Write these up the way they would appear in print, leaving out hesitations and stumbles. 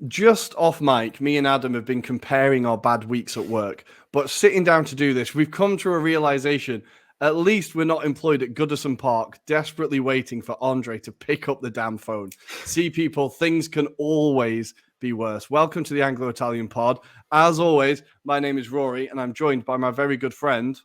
Just off mic, me and Adam have been comparing our bad weeks at work. But sitting down to do this, we've come to a realization. At least we're not employed at Goodison Park, desperately waiting for Andre to pick up the damn phone. See, people, things can always be worse. Welcome to the Anglo-Italian pod. As always, my name is Rory, and I'm joined by my very good friend,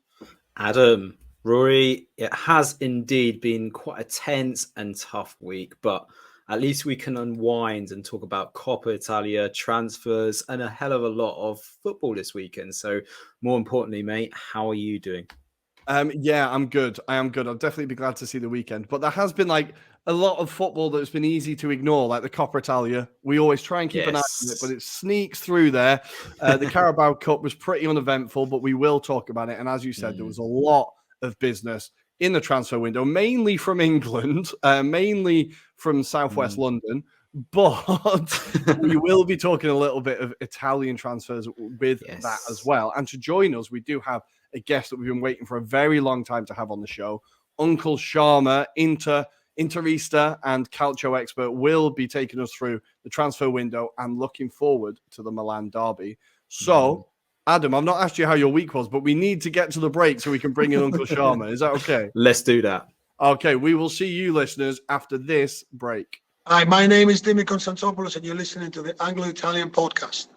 Adam. Rory, it has indeed been quite a tense and tough week, but at least we can unwind and talk about Coppa Italia, transfers, and a hell of a lot of football this weekend. So more importantly, mate, how are you doing? Yeah, I'm good. I am good. I'll definitely be glad to see the weekend. But there has been like a lot of football that's been easy to ignore, like the Coppa Italia. We always try and keep an eye on it, but it sneaks through there. The Carabao Cup was pretty uneventful, but we will talk about it. And as you said, there was a lot of business in the transfer window, mainly from England, mainly from Southwest London. But we will be talking a little bit of Italian transfers with that as well. And to join us, we do have a guest that we've been waiting for a very long time to have on the show. Uncle Sharma, Interista and Calcio expert, will be taking us through the transfer window and looking forward to the Milan derby. So, Adam, I've not asked you how your week was, but we need to get to the break so we can bring in Uncle Sharma. Is that okay? Let's do that. Okay, we will see you listeners after this break. Hi, my name is Dimi Konstantopoulos, and you're listening to the Anglo-Italian podcast.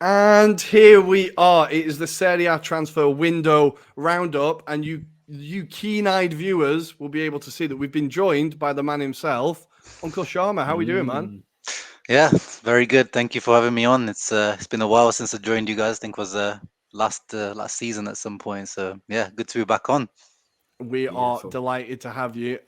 And here we are. It is the Serie A transfer window roundup, and you keen-eyed viewers will be able to see that we've been joined by the man himself, Uncle Sharma. How are we doing, man? Yeah, very good. Thank you for having me on. It's been a while since I joined you guys. I think it was last season at some point. So yeah, good to be back on. We are delighted to have you.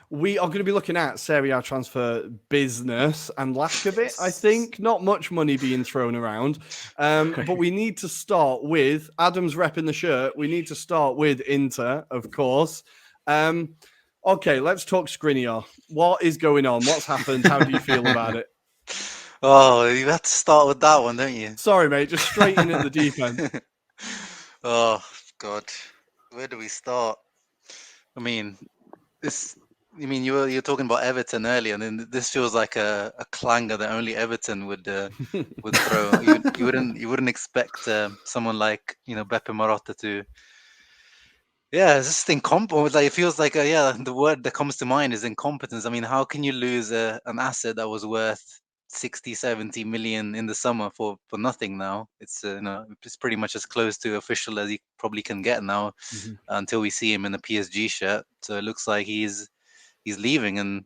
We are going to be looking at Serie A transfer business and lack of it, I think. Not much money being thrown around. But we need to start with Adam's repping the shirt. We need to start with Inter, of course. Okay, let's talk Skriniar. What is going on? What's happened? How do you feel about it? Oh, you have to start with that one, don't you? Sorry, mate. Just straight in at the deep end. Oh, God. Where do we start? I mean, you were talking about Everton earlier, and this feels like a clanger that only Everton would throw. You wouldn't expect someone like Beppe Marotta to. Yeah, it's just incompetent. Like, it feels like the word that comes to mind is incompetence. I mean, how can you lose an asset that was worth 60-70 million in the summer for nothing now? It's it's pretty much as close to official as he probably can get now, until we see him in a PSG shirt. So it looks like he's leaving, and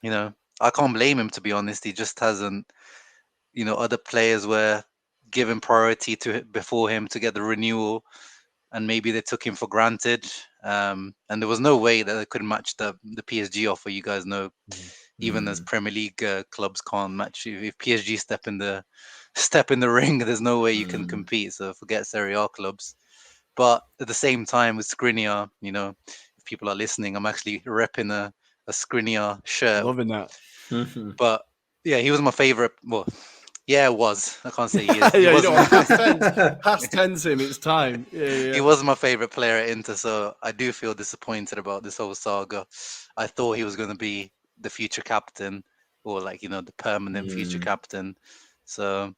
I can't blame him, to be honest. He just hasn't, other players were given priority before him to get the renewal, and maybe they took him for granted. And there was no way that they could match the PSG offer. You guys know. Even as Premier League clubs can't match. If PSG step in the ring, there's no way you can compete. So forget Serie A clubs. But at the same time, with Skriniar, if people are listening, I'm actually repping a Skriniar shirt. Loving that. But yeah, he was my favorite. Well, yeah, it was. I can't say he is. Past tense him. It's time. Yeah. He was my favorite player at Inter, so I do feel disappointed about this whole saga. I thought he was going to be the future captain, or the permanent future captain. So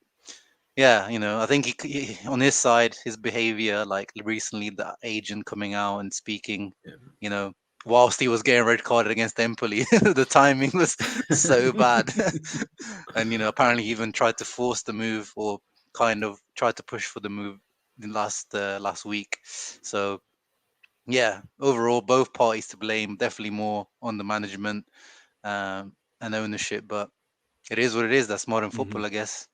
yeah, I think on his side, his behavior, like recently, the agent coming out and speaking, whilst he was getting red carded against Empoli, the timing was so bad. And apparently he even tried to force the move, or kind of tried to push for the move last week. So yeah, overall, both parties to blame. Definitely more on the management and ownership, but it is what it is. That's modern football, I guess.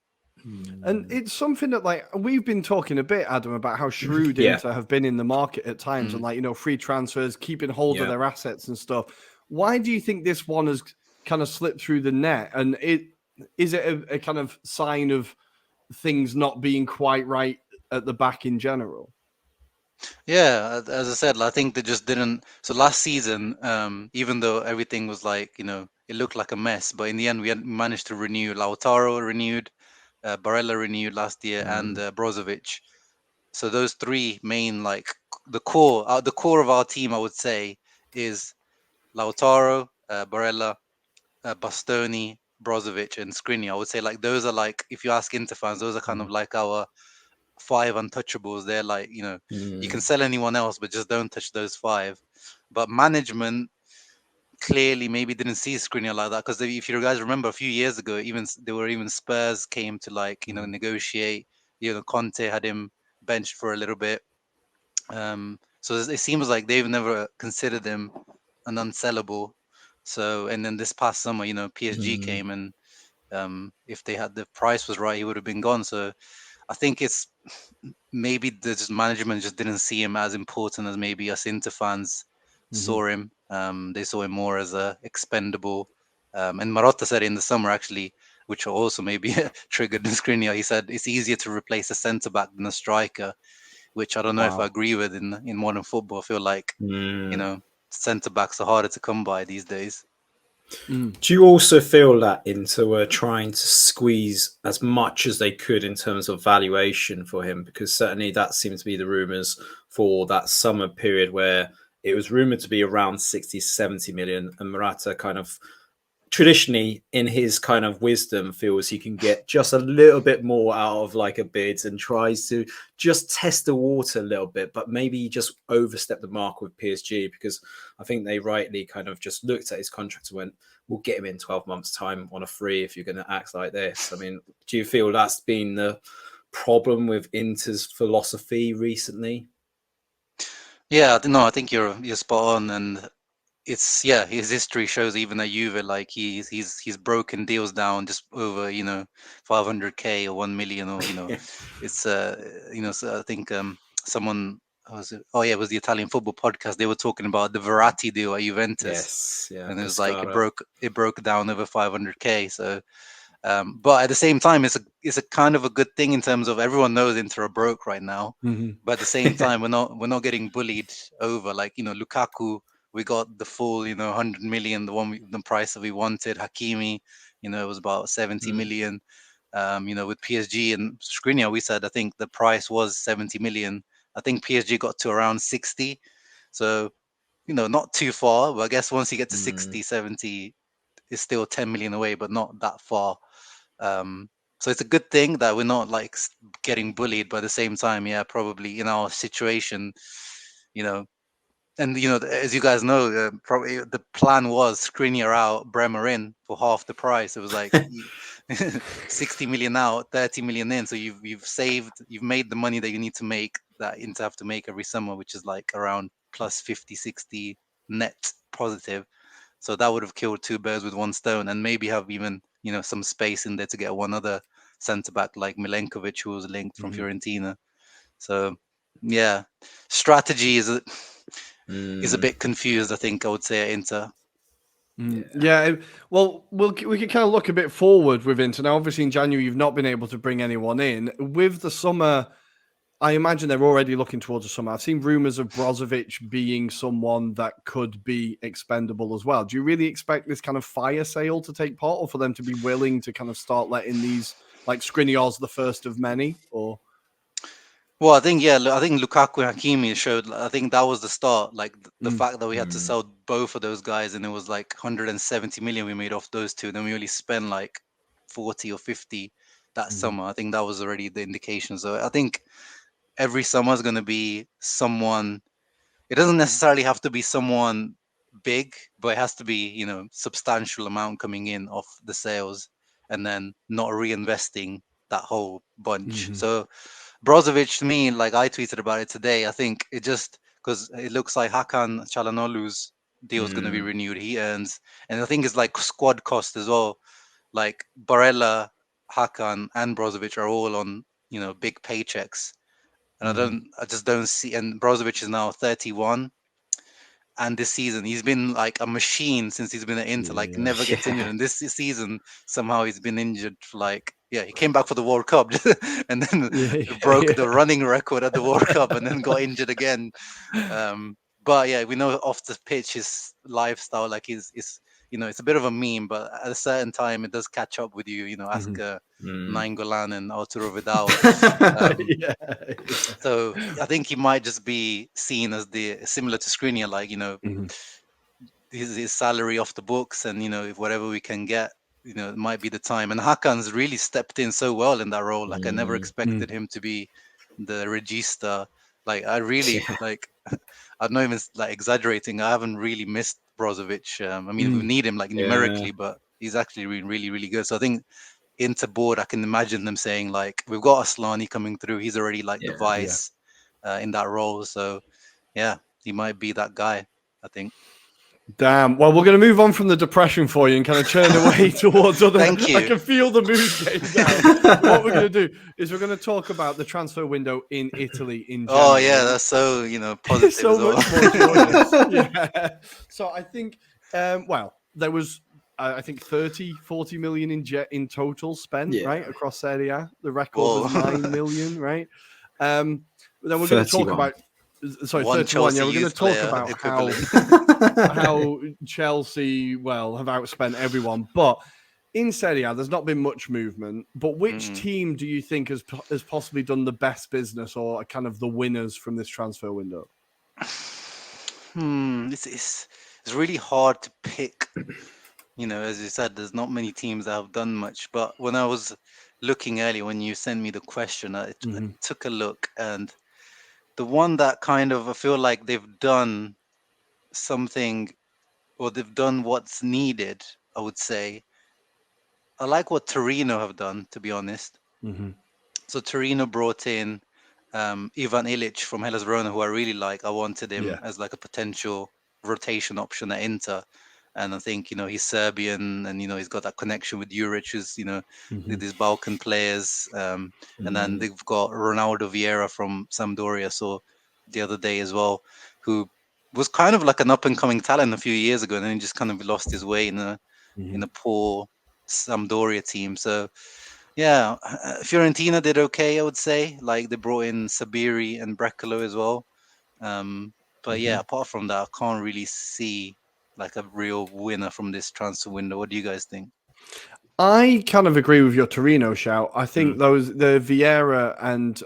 And it's something that, like, we've been talking a bit, Adam, about how shrewd Yeah. Inter have been in the market at times, and like, free transfers, keeping hold of their assets and stuff. Why do you think this one has kind of slipped through the net? And is it a kind of sign of things not being quite right at the back in general? Yeah, as I said, I think they just didn't. So last season, even though everything was like, it looked like a mess, but in the end, we had managed to renew. Lautaro renewed, Barella renewed last year, and Brozovic. So those three main, like the core of our team, I would say, is Lautaro, Barella, Bastoni, Brozovic, and Skriniar. I would say, like, those are, like, if you ask Inter fans, those are kind of like our 5 untouchables. They're like, you can sell anyone else, but just don't touch those 5. But management clearly maybe didn't see Skriniar like that, because if you guys remember a few years ago, even Spurs came to, like, negotiate. Conte had him benched for a little bit. So it seems like they've never considered him an unsellable. So, and then this past summer, PSG came, and if they had the price was right, he would have been gone. So I think it's maybe the management just didn't see him as important as maybe us Inter fans saw him. They saw him more as a expendable. And Marotta said in the summer, actually, which also maybe triggered the Skriniar. He said it's easier to replace a centre back than a striker, which I don't know if I agree with in modern football. I feel like centre backs are harder to come by these days. Do you also feel that Inter were trying to squeeze as much as they could in terms of valuation for him? Because certainly that seems to be the rumours for that summer period, where it was rumoured to be around 60, 70 million, and Morata kind of traditionally, in his kind of wisdom, feels he can get just a little bit more out of like a bid, and tries to just test the water a little bit, but maybe he just overstepped the mark with PSG, because I think they rightly kind of just looked at his contract and went, we'll get him in 12 months time on a free if you're going to act like this. I mean, do you feel that's been the problem with Inter's philosophy recently? Yeah, no, I think you're spot on, and it's, his history shows even at Juve, like he's broken deals down just over 500k or 1 million, or it's so I think someone was it? Oh yeah, it was the Italian football podcast. They were talking about the Verratti deal at Juventus, Yes, yeah, and it was like Pescara. it broke down over 500k. So but at the same time, it's a kind of a good thing in terms of everyone knows Inter are broke right now. But at the same time, we're not getting bullied over, like, Lukaku. We got the full 100 million, the price that we wanted. Hakimi, it was about 70 million. With PSG and Skriniar, we said I think the price was 70 million. I think PSG got to around 60. So not too far. But I guess once you get to 60, 70, it's still 10 million away, but not that far. So it's a good thing that we're not like getting bullied, but at the same time, yeah, probably in our situation, you know, and as you guys know, probably the plan was Skriniar out, Bremer in for half the price. It was like 60 million out, 30 million in. So you've made the money that you need to make, that Inter have to make every summer, which is like around plus 50, 60 net positive. So that would have killed 2 birds with 1 stone, and maybe have even some space in there to get one other centre back like Milenkovic, who was linked from Fiorentina. So yeah, strategy is a bit confused, I think I would say, at Inter. Yeah, well, we can kind of look a bit forward with Inter. Now, obviously, in January, you've not been able to bring anyone in. With the summer, I imagine they're already looking towards the summer. I've seen rumors of Brozovic being someone that could be expendable as well. Do you really expect this kind of fire sale to take part, or for them to be willing to kind of start letting these, like Skriniar's the first of many, or? Well, I think Lukaku and Hakimi showed. I think that was the start. Like the fact that we had to sell both of those guys, and it was like 170 million we made off those two. Then we only spent like 40 or 50 that summer. I think that was already the indication. So I think every summer is going to be someone. It doesn't necessarily have to be someone big, but it has to be, you know, substantial amount coming in off the sales, and then not reinvesting that whole bunch. So Brozovic, to me, like I tweeted about it today, I think it just because it looks like Hakan Çalhanoğlu's deal is going to be renewed. He earns, and I think it's like squad cost as well. Like Barella, Hakan, and Brozovic are all on, you know, big paychecks. And I just don't see. And Brozovic is now 31, and this season he's been like a machine since he's been at Inter. Like never gets injured, and this season somehow he's been injured for like he came back for the World Cup and then broke the running record at the World Cup, and then got injured again. But yeah, we know off the pitch his lifestyle, like is you know, it's a bit of a meme, but at a certain time it does catch up with you. You know, ask Nainggolan and Arturo Vidal. So I think he might just be seen as similar to Skriniar, like, you know, his salary off the books, and, you know, if whatever we can get, you know, it might be the time. And Hakan's really stepped in so well in that role. Like I never expected him to be the regista. Like I really like. I'm not even like exaggerating. I haven't really missed Brozovic. I mean, we need him like numerically, but he's actually really, really good. So I think Inter board, I can imagine them saying like, we've got Aslani coming through. He's already like the vice in that role. So yeah, he might be that guy, I think. Damn. Well, we're going to move on from the depression for you and kind of turn away towards other. Thank you. I can feel the mood getting down. What we're going to do is we're going to talk about the transfer window in Italy in general. Oh yeah, that's so, you know, positive. So much more joyous. Yeah. So I think, well, there was, I think 40 million in total spent, right, across Serie A. The record was 9 million, right? Then we're going to talk about. Sorry, 31. Yeah, we're going to talk about how Chelsea, well, have outspent everyone. But in Serie A, there's not been much movement. But which team do you think has possibly done the best business, or are kind of the winners from this transfer window? It's really hard to pick. You know, as you said, there's not many teams that have done much. But when I was looking earlier, when you sent me the question, I took a look, and the one that kind of I feel like they've done something, or they've done what's needed, I would say. I like what Torino have done, to be honest. So Torino brought in Ivan Ilic from Hellas Verona, who I really like. I wanted him as like a potential rotation option at Inter. And I think, you know, he's Serbian, and, you know, he's got that connection with Juric, who's, you know, with these Balkan players. And then they've got Ronaldo Vieira from Sampdoria, so the other day as well, who was kind of like an up-and-coming talent a few years ago, and then he just kind of lost his way in a poor Sampdoria team. So, yeah, Fiorentina did okay, I would say. Like, they brought in Sabiri and Brecalo as well. But yeah, apart from that, I can't really see like a real winner from this transfer window. What do you guys think? I kind of agree with your Torino shout. I think the Vieira and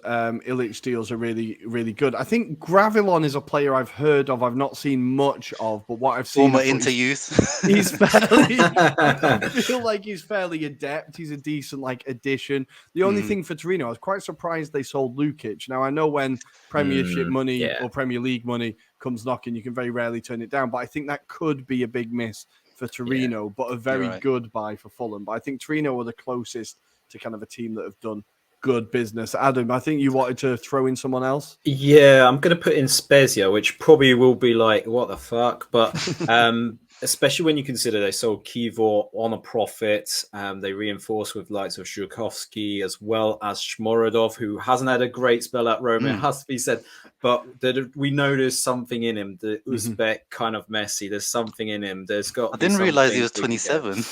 Ilic deals are really, really good. I think Gravilon is a player I've heard of. I've not seen much of, but what I've seen, former Inter youth, he's fairly. I feel like he's fairly adept. He's a decent like addition. The only thing for Torino, I was quite surprised they sold Lukic. Now I know when Premiership money or Premier League money comes knocking, you can very rarely turn it down. But I think that could be a big miss for Torino, but a very good buy for Fulham. But I think Torino are the closest to kind of a team that have done good business. Adam, I think you wanted to throw in someone else. Yeah, I'm going to put in Spezia, which probably will be like, what the fuck? But especially when you consider they sold Kivor on a profit. They reinforced with likes of Shukovsky as well as Shmorodov, who hasn't had a great spell at Roma, it has to be said. But we know there's something in him. The Uzbek kind of Messi. There's something in him. There's got. I didn't realize he was 27.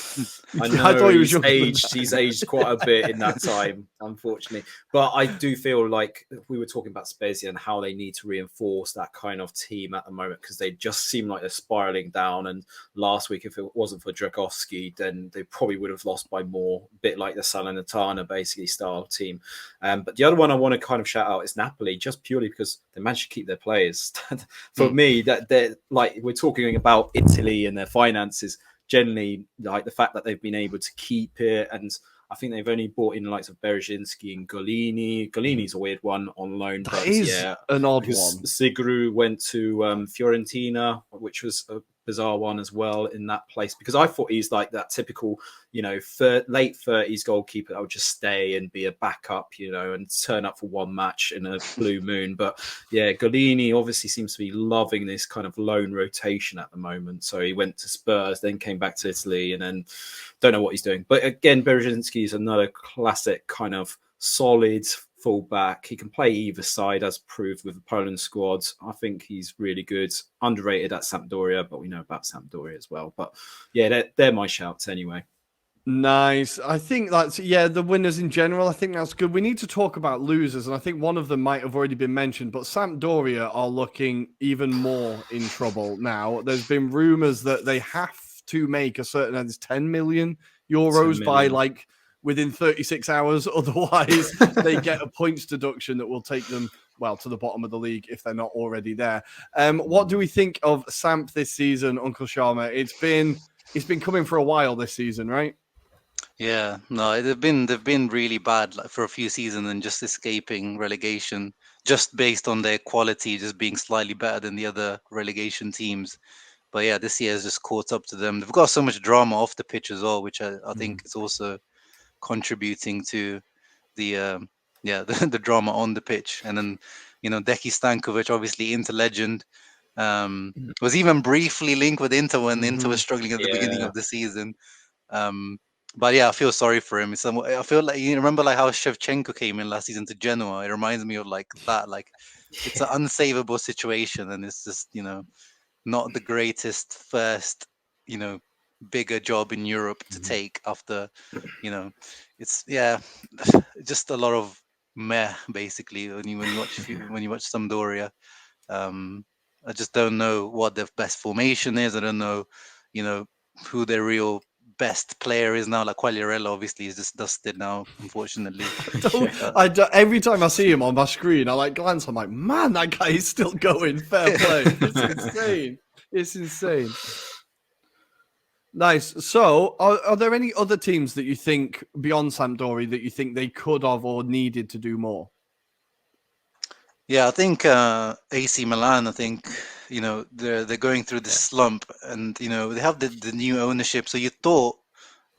I know. I thought he was aged. He's aged quite a bit in that time, unfortunately. But I do feel like we were talking about Spezia and how they need to reinforce that kind of team at the moment, because they just seem like they're spiraling down. And last week, if it wasn't for Dragovski, then they probably would have lost by more. A bit like the Salernitana basically style team. But the other one I want to kind of shout out is Napoli, just purely because they managed to keep their players. For me, that they're like, we're talking about Italy and their finances, generally like the fact that they've been able to keep it. And I think they've only bought in the likes of Bereszynski and Golini. Golini's a weird one on loan. That is an odd one. Siguru went to Fiorentina, which was a bizarre one as well in that place, because I thought he's like that typical, late 30s goalkeeper that would just stay and be a backup, and turn up for one match in a blue moon. But yeah, Golini obviously seems to be loving this kind of loan rotation at the moment. So he went to Spurs, then came back to Italy, and then don't know what he's doing. But again, Bereszynski is another classic kind of solid fullback. He can play either side, as proved with the Poland squad. I think he's really good. Underrated at Sampdoria, but we know about Sampdoria as well. But yeah, they're my shouts anyway. Nice. I think that's, the winners in general. I think that's good. We need to talk about losers, and I think one of them might have already been mentioned, but Sampdoria are looking even more in trouble now. There's been rumours that they have to make a certain 10 million euros by within 36 hours. Otherwise, they get a points deduction that will take them, to the bottom of the league if they're not already there. What do we think of Samp this season, Uncle Sharma? It's been coming for a while this season, right? Yeah, no, they've been really bad for a few seasons and just escaping relegation, just based on their quality, just being slightly better than the other relegation teams. But yeah, this year has just caught up to them. They've got so much drama off the pitch as well, which I think is also contributing to the the drama on the pitch. And then Deki Stankovic, obviously Inter legend, was even briefly linked with Inter when Inter was struggling at the beginning of the season. But yeah, I feel sorry for him. I feel like, remember how Shevchenko came in last season to Genoa. It reminds me of that. It's an unsavable situation, and it's just not the greatest first bigger job in Europe to take after it's just a lot of meh basically when you watch Sampdoria. I just don't know what their best formation is. I don't know who their real best player is now. Like Quagliarella obviously is just dusted now, unfortunately. Every time I see him on my screen, I glance, I'm like, man, that guy is still going. Fair play. It's insane. Nice. So, are there any other teams that you think beyond Sampdoria that you think they could have or needed to do more? Yeah, I think AC Milan. I think they're going through this slump, and they have the new ownership. So you thought,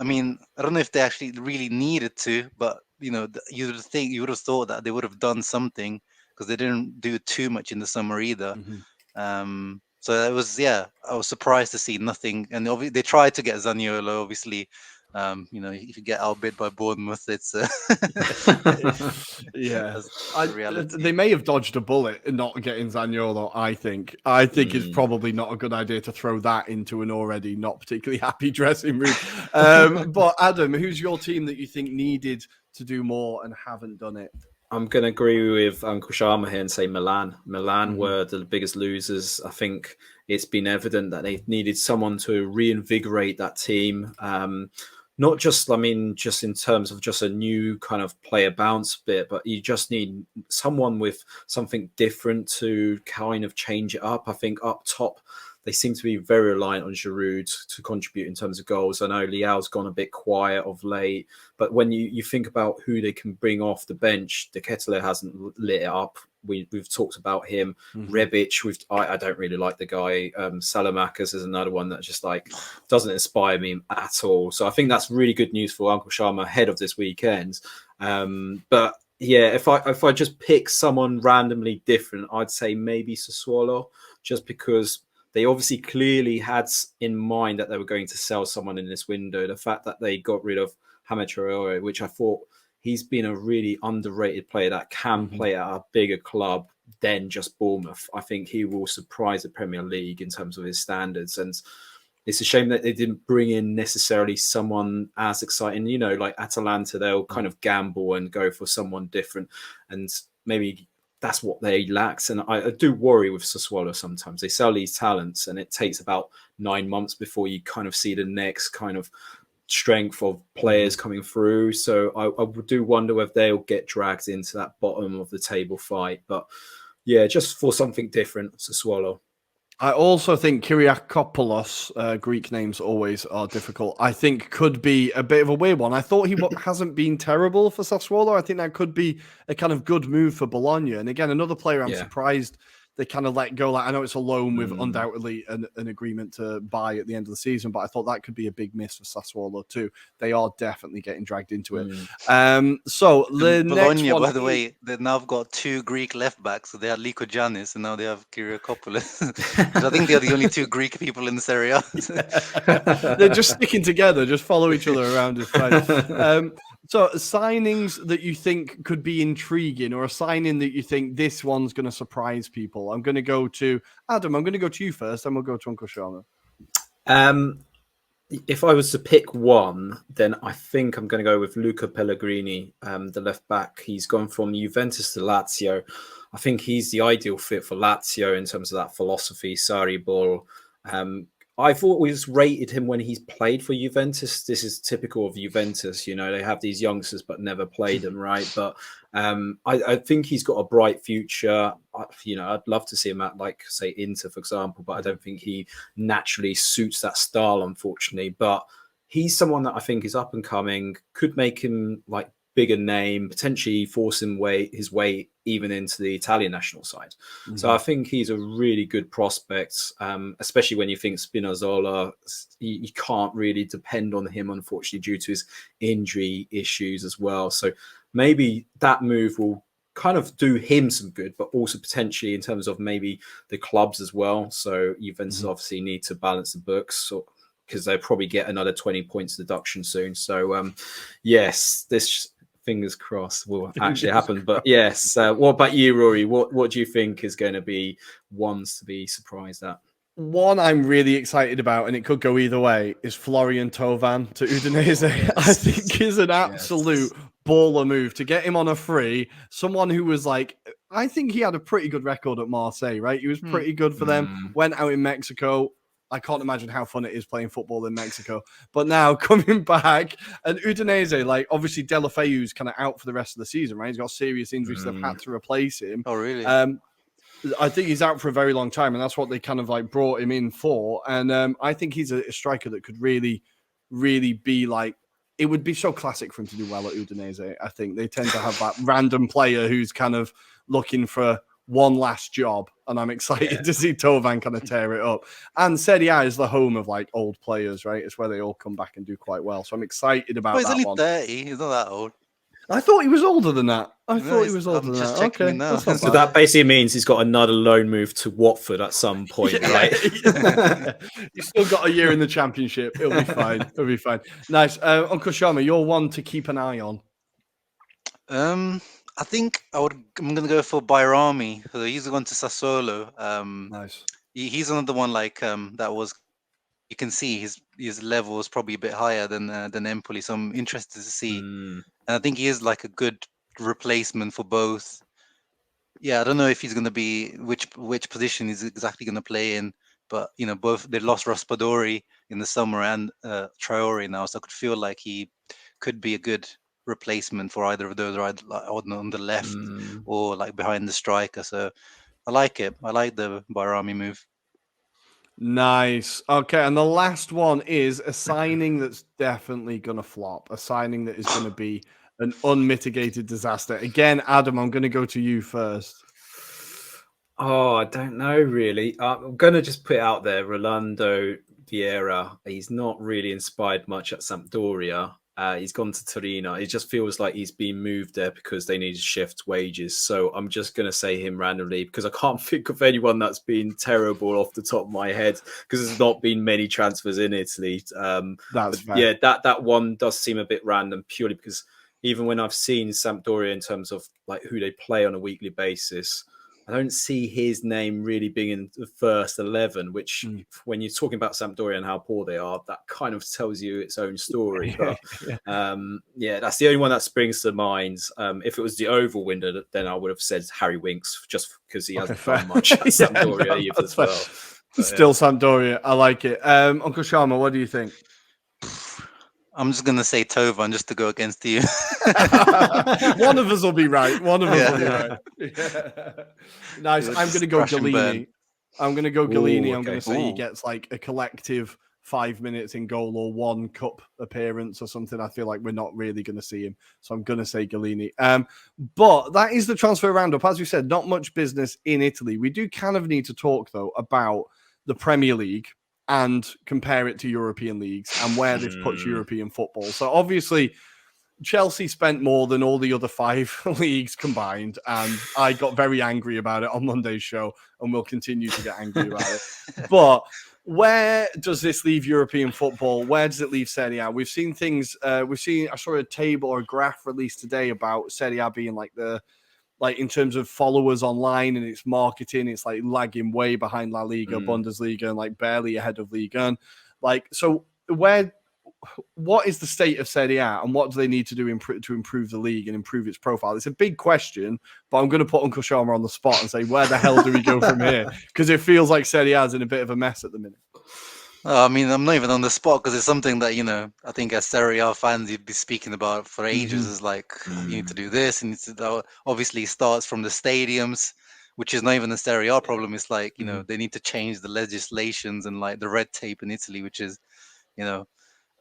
I don't know if they actually really needed to, but you would have thought that they would have done something because they didn't do too much in the summer either. So I was surprised to see nothing. And they tried to get Zaniolo, obviously. If you get outbid by Bournemouth, it's they may have dodged a bullet in not getting Zaniolo. I think it's probably not a good idea to throw that into an already not particularly happy dressing room. But Adam, who's your team that you think needed to do more and haven't done it? I'm going to agree with Uncle Sharma here and say Milan. Milan were the biggest losers. I think it's been evident that they needed someone to reinvigorate that team. Not just, just in terms of just a new kind of player bounce bit, but you just need someone with something different to kind of change it up. I think up top, they seem to be very reliant on Giroud to contribute in terms of goals. I know Leao's gone a bit quiet of late, but when you think about who they can bring off the bench, De Ketelaere hasn't lit it up. We've talked about him. Rebic, I don't really like the guy. Salamakers is another one that just doesn't inspire me at all. So I think that's really good news for Uncle Sharma ahead of this weekend. But yeah, if I just pick someone randomly different, I'd say maybe Sassuolo, just because they obviously clearly had in mind that they were going to sell someone in this window. The fact that they got rid of Hamid Traore, which I thought he's been a really underrated player that can play at a bigger club than just Bournemouth. I think he will surprise the Premier League in terms of his standards. And it's a shame that they didn't bring in necessarily someone as exciting. Like Atalanta, they'll kind of gamble and go for someone different. And maybe that's what they lacked. And I do worry with Sassuolo sometimes. They sell these talents and it takes about 9 months before you kind of see the next kind of strength of players coming through. So I do wonder whether they'll get dragged into that bottom of the table fight. But yeah, just for something different, Sassuolo. I also think Kyriakopoulos, Greek names always are difficult, I think could be a bit of a weird one. I thought he hasn't been terrible for Sassuolo. I think that could be a kind of good move for Bologna. And again, another player I'm surprised they kind of let go. Like, I know it's a loan with undoubtedly an agreement to buy at the end of the season, but I thought that could be a big miss for Sassuolo too. They are definitely getting dragged into it. So the Bologna, next one, by the way, they've now got 2 Greek left backs. So they had Liko Giannis and now they have Kyriakopoulos. I think they're the only 2 Greek people in the Serie A. They're just sticking together, just follow each other around. Is fine. So signings that you think could be intriguing, or a signing that you think this one's going to surprise people. I'm going to go to Adam. I'm going to go to you first, then we'll go to Uncle Sharma. If I was to pick one, then I think I'm going to go with Luca Pellegrini, the left back. He's gone from Juventus to Lazio. I think he's the ideal fit for Lazio in terms of that philosophy, Sarri ball. I've always rated him when he's played for Juventus. This is typical of Juventus. You know, they have these youngsters but never played them, right? But I think he's got a bright future. I'd love to see him at, like, say, Inter, for example, but I don't think he naturally suits that style, unfortunately. But he's someone that I think is up and coming, could make him, like, bigger name, potentially force him his way even into the Italian national side. So I think he's a really good prospect, especially when you think Spinazzola, you can't really depend on him, unfortunately, due to his injury issues as well. So maybe that move will kind of do him some good, but also potentially in terms of maybe the clubs as well. So Juventus obviously need to balance the books, because they'll probably get another 20 points deduction soon. So yes, this fingers crossed will actually happen. But yes, what about you, Rory? What do you think is going to be ones to be surprised at? One I'm really excited about, and it could go either way, is Florian Thauvin to Udinese. Yes. I think is an absolute baller move to get him on a free. Someone who was like, I think he had a pretty good record at Marseille, right? He was pretty good for them. Went out in Mexico. I can't imagine how fun it is playing football in Mexico. But now coming back, and Udinese, like, obviously Delafeu's kind of out for the rest of the season, right? He's got serious injuries, so they've had to replace him. Oh, really? I think he's out for a very long time, and that's what they kind of like brought him in for. And I think he's a striker that could really, really be like, it would be so classic for him to do well at Udinese. I think they tend to have that random player who's kind of looking for one last job, and I'm excited to see Thauvin kind of tear it up. And Serie A is the home of like old players, right? It's where they all come back and do quite well. So I'm excited about that one. He's only 30. He's not that old. I thought he was older than that. He was older than that. Okay. Now. So that basically means he's got another loan move to Watford at some point, right? He's still got a year in the Championship. It'll be fine. It'll be fine. Nice. Uncle Sharma, you're one to keep an eye on. I think I'm going to go for Bayrami. So he's gone to Sassuolo. Nice. He's another one like that was. You can see his level is probably a bit higher than Empoli. So I'm interested to see. And I think he is like a good replacement for both. Yeah, I don't know if he's going to be which position he's exactly going to play in. But both they lost Raspadori in the summer and Traore now, so I could feel like he could be a good replacement for either of those, right, like on the left or like behind the striker. So I like it. I like the Bayrami move. Nice. Okay, and the last one is a signing that's definitely going to flop. A signing that is going to be an unmitigated disaster. Again, Adam, I'm going to go to you first. Oh, I don't know, really. I'm going to just put it out there. Rolando Vieira, he's not really inspired much at Sampdoria. He's gone to Torino. It just feels like he's been moved there because they need to shift wages. So I'm just going to say him randomly because I can't think of anyone that's been terrible off the top of my head because there's not been many transfers in Italy. That's fair. Yeah, that one does seem a bit random purely because even when I've seen Sampdoria in terms of like who they play on a weekly basis, I don't see his name really being in the first 11, which when you're talking about Sampdoria and how poor they are, that kind of tells you its own story. But that's the only one that springs to mind. If it was the Oval window, then I would have said Harry Winks just because he hasn't done much at Sampdoria either as well. But, still Sampdoria. I like it. Uncle Sharma, what do you think? I'm just going to say Thauvin just to go against you. One of us will be right. One of us will be right. Yeah. Nice. I'm going to go Galini. I'm going to go Galini. Ooh, I'm going to okay. say he gets like a collective 5 minutes in goal or one cup appearance or something. I feel like we're not really going to see him. So I'm going to say Galini. But that is the transfer roundup. As you said, not much business in Italy. We do kind of need to talk, though, about the Premier League and compare it to European leagues and where this puts European football. So obviously, Chelsea spent more than all the other 5 leagues combined, and I got very angry about it on Monday's show, and will continue to get angry about it. But where does this leave European football? Where does it leave Serie A? We've seen things. I saw a table or a graph released today about Serie A being like in terms of followers online and its marketing, it's like lagging way behind La Liga, Bundesliga, and like barely ahead of Liga. And like, so what is the state of Serie A and what do they need to do to improve the league and improve its profile? It's a big question, but I'm going to put Uncle Sharma on the spot and say, where the hell do we go from here? Because it feels like Serie A is in a bit of a mess at the minute. I mean, I'm not even on the spot because it's something that, I think as Serie A fans, you'd be speaking about for ages. Is like, you need to do this. And obviously starts from the stadiums, which is not even a Serie A problem. It's like, they need to change the legislations and like the red tape in Italy, which is,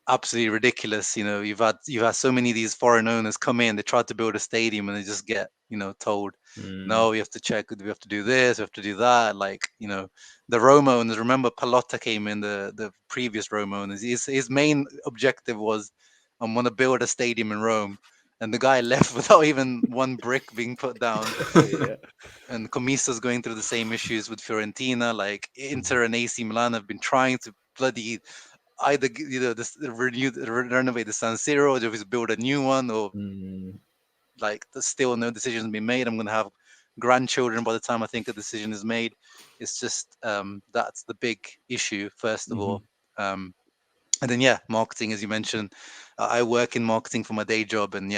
absolutely ridiculous. You've had so many of these foreign owners come in, they try to build a stadium and they just get, told, no, we have to check, we have to do this, we have to do that. Like, the Roma owners, remember Palotta came in, the previous Roma owners, his main objective was, I'm going to build a stadium in Rome. And the guy left without even one brick being put down. And Comisa's going through the same issues with Fiorentina. Like Inter and AC Milan have been trying to bloody either renovate the San Siro, or just build a new one, or like there's still no decisions been made. I'm gonna have grandchildren by the time I think a decision is made. It's just that's the big issue first of all. And then marketing, as you mentioned, I work in marketing for my day job, and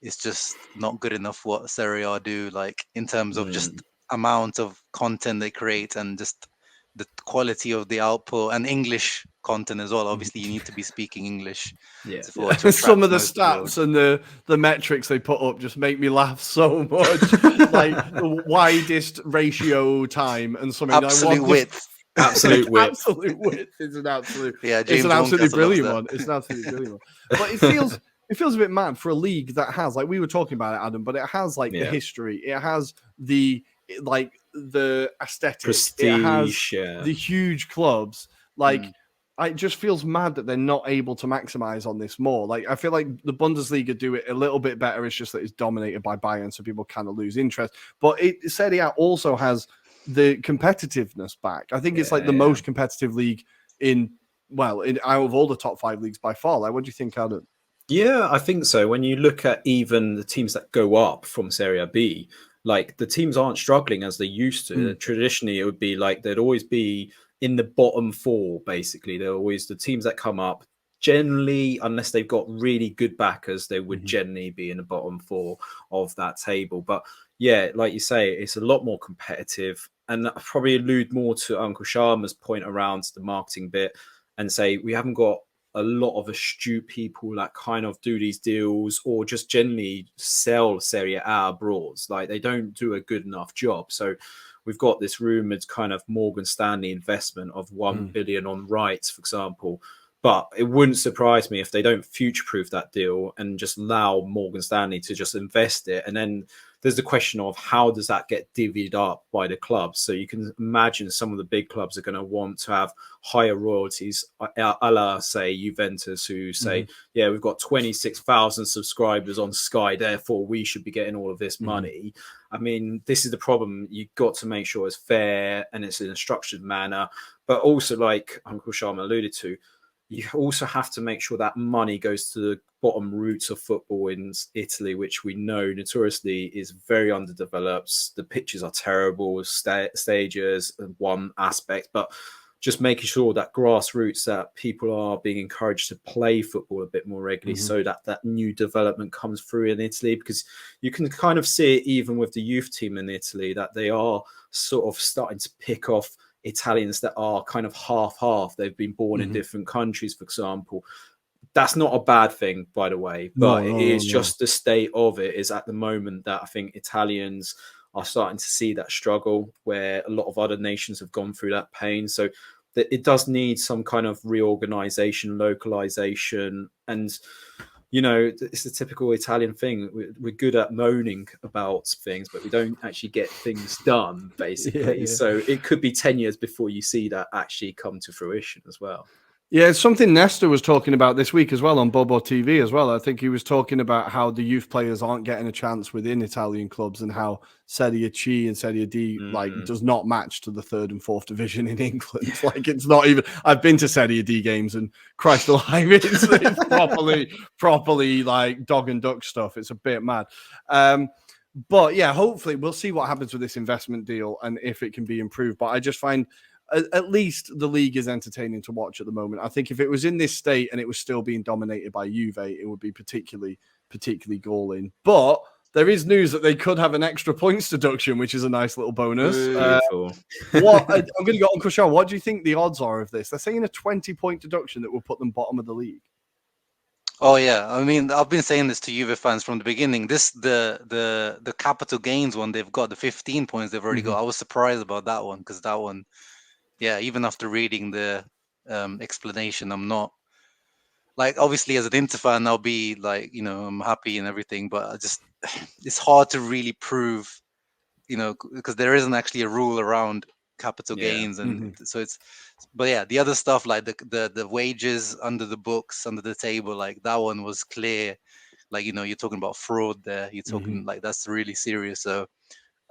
it's just not good enough what Serie A do, like in terms of just amount of content they create and just the quality of the output and English content as well. Obviously, you need to be speaking English. To some of the stats and the metrics they put up just make me laugh so much. Like the widest ratio time and something. Absolute width. Absolute width. Absolute width is an absolute. James it's an absolutely Wonka brilliant one. It's an absolutely brilliant one. But it feels a bit mad for a league that has, like we were talking about it, Adam, but it has like the history. It has the aesthetic, prestige, it has the huge clubs. Like it just feels mad that they're not able to maximize on this more. Like I feel like the Bundesliga do it a little bit better. It's just that it's dominated by Bayern, so people kind of lose interest. But Serie A also has the competitiveness back. I think it's like the most competitive league out of all the top 5 leagues by far. Like, what do you think, Adam? Yeah, I think so. When you look at even the teams that go up from Serie B, like the teams aren't struggling as they used to. Traditionally, it would be like they'd always be in the bottom 4, basically. They're always the teams that come up. Generally, unless they've got really good backers, they would generally be in the bottom 4 of that table. But yeah, like you say, it's a lot more competitive. And I probably allude more to Uncle Sharma's point around the marketing bit and say we haven't got a lot of astute people that kind of do these deals or just generally sell Serie A abroad. Like they don't do a good enough job. So we've got this rumored kind of Morgan Stanley investment of 1 billion on rights, for example. But it wouldn't surprise me if they don't future-proof that deal and just allow Morgan Stanley to just invest it. And then there's the question of how does that get divvied up by the clubs? So you can imagine some of the big clubs are going to want to have higher royalties, a la, say, Juventus, who say, yeah, we've got 26,000 subscribers on Sky, therefore we should be getting all of this money. I mean, this is the problem. You've got to make sure it's fair and it's in a structured manner. But also, like Uncle Sharma alluded to, you also have to make sure that money goes to the bottom roots of football in Italy, which we know notoriously is very underdeveloped. The pitches are terrible, stages, one aspect, but just making sure that grassroots, that people are being encouraged to play football a bit more regularly so that that new development comes through in Italy, because you can kind of see it even with the youth team in Italy that they are sort of starting to pick off Italians that are kind of half. They've been born in different countries, for example. That's not a bad thing, by the way, but it is just the state of it is at the moment that I think Italians are starting to see that struggle where a lot of other nations have gone through that pain. So it does need some kind of reorganization, localization, and it's a typical Italian thing. We're good at moaning about things, but we don't actually get things done, basically. Yeah. So it could be 10 years before you see that actually come to fruition as well. Yeah, it's something Nesta was talking about this week as well on Bobo TV as well. I think he was talking about how the youth players aren't getting a chance within Italian clubs and how Serie C and Serie D does not match to the 3rd and 4th division in England. Like it's not even. I've been to Serie D games and Christ alive, it's properly like dog and duck stuff. It's a bit mad. But yeah, hopefully we'll see what happens with this investment deal and if it can be improved. But I just find at least the league is entertaining to watch at the moment. I think if it was in this state and it was still being dominated by Juve, it would be particularly galling. But there is news that they could have an extra points deduction, which is a nice little bonus. I'm going to go Uncle Sharma. What do you think the odds are of this? They're saying a 20-point deduction that will put them bottom of the league. Oh yeah, I mean, I've been saying this to Juve fans from the beginning. The capital gains one they've got, the 15 points they've already got. I was surprised about that one because that one, yeah, even after reading the explanation, I'm not like, obviously as an Inter fan, I'll be like, I'm happy and everything, but it's hard to really prove, because there isn't actually a rule around capital gains, and so but yeah, the other stuff like the wages under the books, under the table, like that one was clear. Like, you're talking about fraud there. You're talking like that's really serious. So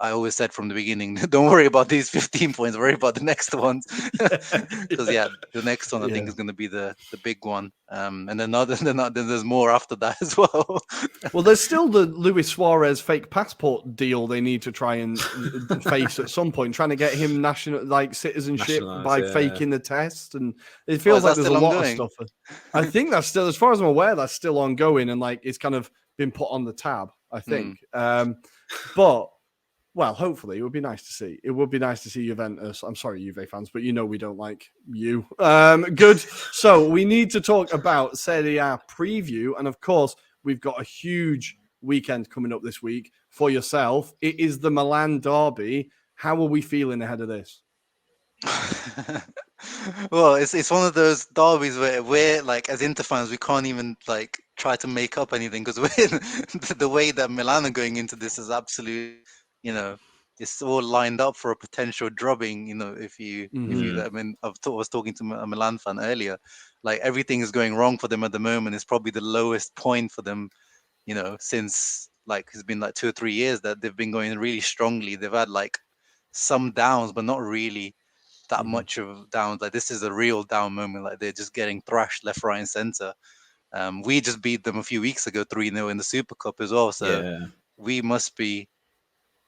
I always said from the beginning, don't worry about these 15 points, worry about the next ones. Because the next one I think is going to be the big one. And then there's more after that as well. Well, there's still the Luis Suarez fake passport deal they need to try and face at some point, trying to get him national citizenship by faking the test. And it feels like there's a lot of stuff. I think that's still, as far as I'm aware, that's still ongoing, and like it's kind of been put on the tab, I think. But well, hopefully, it would be nice to see. It would be nice to see Juventus. I'm sorry, Juve fans, but we don't like you. Good. So we need to talk about Serie A preview. And of course, we've got a huge weekend coming up this week for yourself. It is the Milan derby. How are we feeling ahead of this? Well, it's one of those derbies where we're like, as Inter fans, we can't even like try to make up anything because the way that Milan are going into this is absolute. It's all lined up for a potential drubbing. If you, I mean, I was talking to a Milan fan earlier. Like everything is going wrong for them at the moment. It's probably the lowest point for them, since like it's been like 2 or 3 years that they've been going really strongly. They've had like some downs, but not really that much of downs. Like this is a real down moment. Like they're just getting thrashed left, right, and center. We just beat them a few weeks ago, 3-0 in the Super Cup as well. So we must be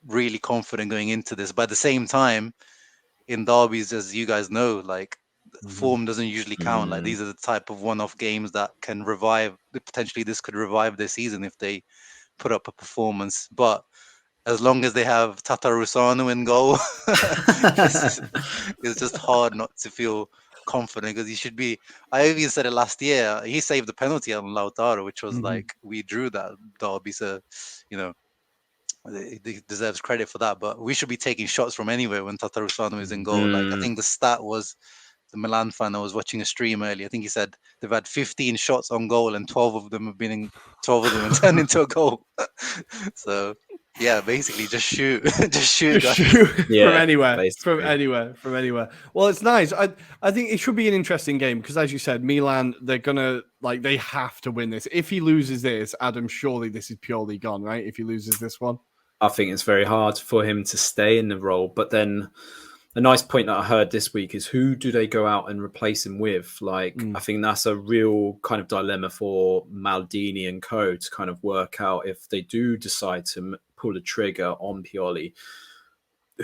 really confident going into this. But at the same time, in derbies, as you guys know, like form doesn't usually count. Like these are the type of one-off games that can revive. Potentially, this could revive their season if they put up a performance. But as long as they have Tatarusanu in goal, it's just hard not to feel confident because he should be. I even said it last year. He saved the penalty on Lautaro, which was like we drew that derby. So, he deserves credit for that, but we should be taking shots from anywhere when Tatarusanu is in goal. Like I think the stat was the Milan fan I was watching a stream earlier. I think he said they've had 15 shots on goal and 12 of them have turned into a goal. So yeah, basically just shoot, just shoot from anywhere. Well, it's nice. I think it should be an interesting game because, as you said, Milan, they have to win this. If he loses this, Adam, surely this is purely gone, right? If he loses this one. I think it's very hard for him to stay in the role. But then a nice point that I heard this week is who do they go out and replace him with? Like, I think that's a real kind of dilemma for Maldini and co to kind of work out if they do decide to pull the trigger on Pioli.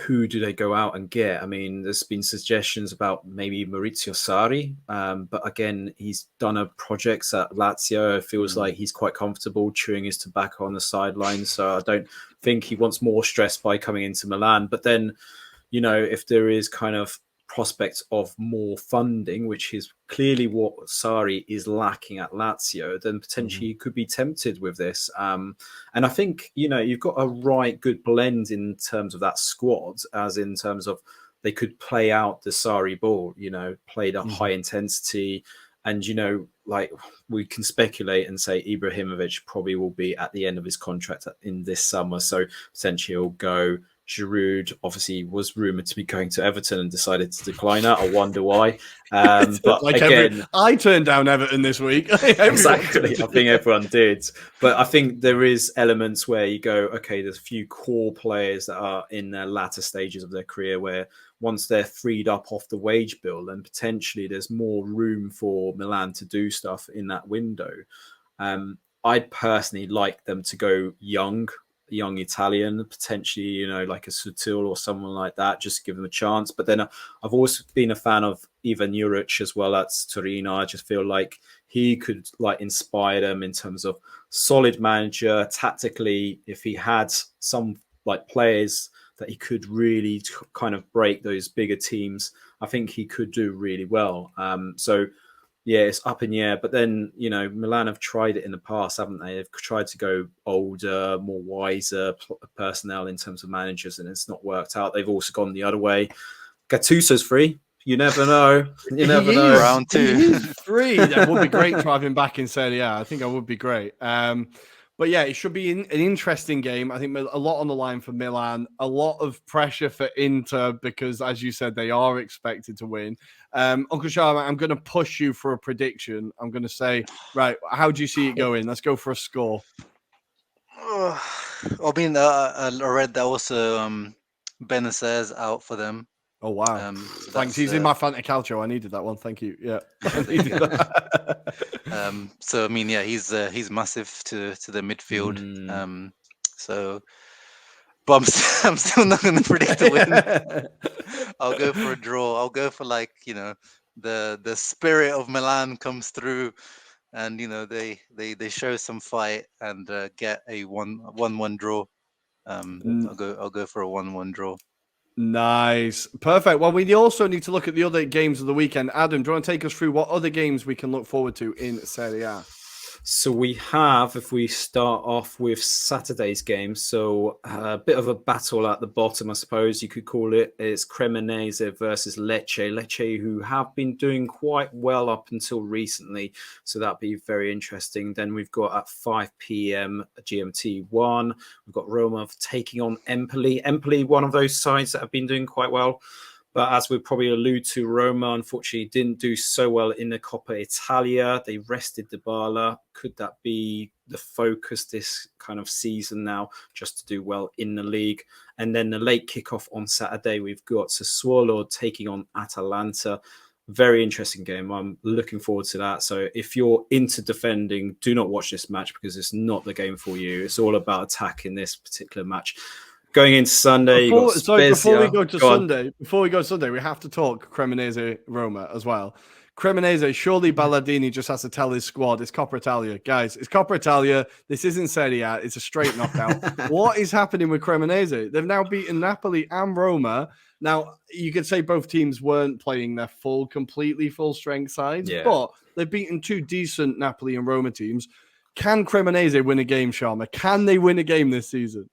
Who do they go out and get? I mean, there's been suggestions about maybe Maurizio Sarri, but again, he's done a project at Lazio. It feels like he's quite comfortable chewing his tobacco on the sidelines, so I don't think he wants more stress by coming into Milan. But then, if there is kind of prospect of more funding, which is clearly what Sarri is lacking at Lazio, then potentially you could be tempted with this. And I think, you've got a good blend in terms of that squad, as in terms of they could play out the Sarri ball, play the high intensity. And, like we can speculate and say Ibrahimovic probably will be at the end of his contract in this summer. So potentially he'll go. Giroud obviously was rumoured to be going to Everton and decided to decline that. I wonder why. But like again, I turned down Everton this week. Exactly. I think everyone did. But I think there is elements where you go, okay, there's a few core players that are in their latter stages of their career where once they're freed up off the wage bill, then potentially there's more room for Milan to do stuff in that window. I'd personally like them to go young Italian, potentially, like a Sutil or someone like that, just give them a chance. But then I've also been a fan of Ivan Juric as well at Torino. I just feel like he could inspire them in terms of solid manager tactically. If he had some players that he could really kind of break those bigger teams, I think he could do really well. So yeah, it's up in the air. But then, Milan have tried it in the past, haven't they? They've tried to go older, more wiser personnel in terms of managers, and it's not worked out. They've also gone the other way. Gattuso's free. You never know. You never know. Round 2. He is free. That would be great to have him back in Serie A. I think that would be great. But yeah, it should be an interesting game. I think a lot on the line for Milan, a lot of pressure for Inter because, as you said, they are expected to win. Uncle Sharma, I'm going to push you for a prediction. I'm going to say, right, how do you see it going? Let's go for a score. I mean, I read that also Benacer's out for them. Oh, wow. So thanks. He's in my Fanta Calcio. I needed that one. Thank you. Yeah. So, I mean, yeah, he's massive to the midfield. But I'm still not going to predict a win. I'll go for a draw. I'll go for the spirit of Milan comes through, and they show some fight and get a 1-1 draw. I'll go for a 1-1 draw. Nice. Perfect. Well, we also need to look at the other games of the weekend. Adam, do you want to take us through what other games we can look forward to in Serie A? So we have, if we start off with Saturday's game, so a bit of a battle at the bottom, I suppose you could call it. It's Cremonese versus Lecce. Lecce, who have been doing quite well up until recently, so that'd be very interesting. Then we've got at 5 p.m. GMT 1, we've got Roma taking on Empoli. Empoli, one of those sides that have been doing quite well. But as we probably allude to, Roma unfortunately didn't do so well in the Coppa Italia. They rested Dybala. Could that be the focus this kind of season now, just to do well in the league? And then the late kickoff on Saturday, we've got Sassuolo taking on Atalanta. Very interesting game. I'm looking forward to that. So if you're into defending, do not watch this match because it's not the game for you. It's all about attack in this particular match. Going into Sunday, before we go to Sunday, we have to talk Cremonese Roma as well. Cremonese, surely Ballardini just has to tell his squad, it's Coppa Italia. Guys, it's Coppa Italia. This isn't Serie A. It's a straight knockout. What is happening with Cremonese? They've now beaten Napoli and Roma. Now, you could say both teams weren't playing their completely full strength sides, but they've beaten two decent Napoli and Roma teams. Can Cremonese win a game, Sharma? Can they win a game this season?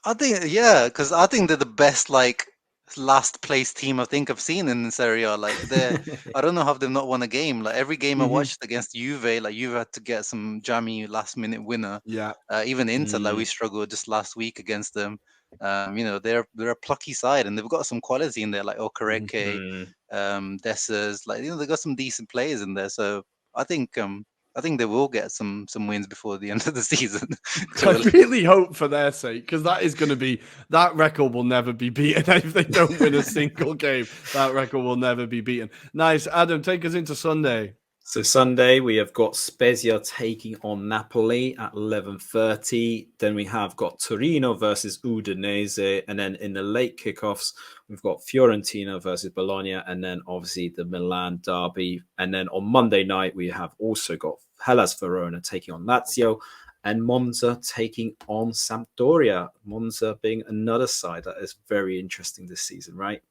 I think, because I think they're the best last place team I think I've seen in Serie A. I don't know how they've not won a game. Every game I watched against Juve, Juve had to get some jammy last minute winner. Yeah. Even Inter, we struggled just last week against them. They're a plucky side and they've got some quality in there, like Okereke, Dessers. They've got some decent players in there. So I think they will get some wins before the end of the season. I really hope for their sake, because that record will never be beaten. If they don't win a single game, that record will never be beaten. Nice. Adam, take us into Sunday. So Sunday, we have got Spezia taking on Napoli at 11:30. Then we have got Torino versus Udinese. And then in the late kickoffs, we've got Fiorentina versus Bologna. And then obviously the Milan derby. And then on Monday night, we have also got Hellas Verona taking on Lazio. And Monza taking on Sampdoria. Monza being another side that is very interesting this season, right?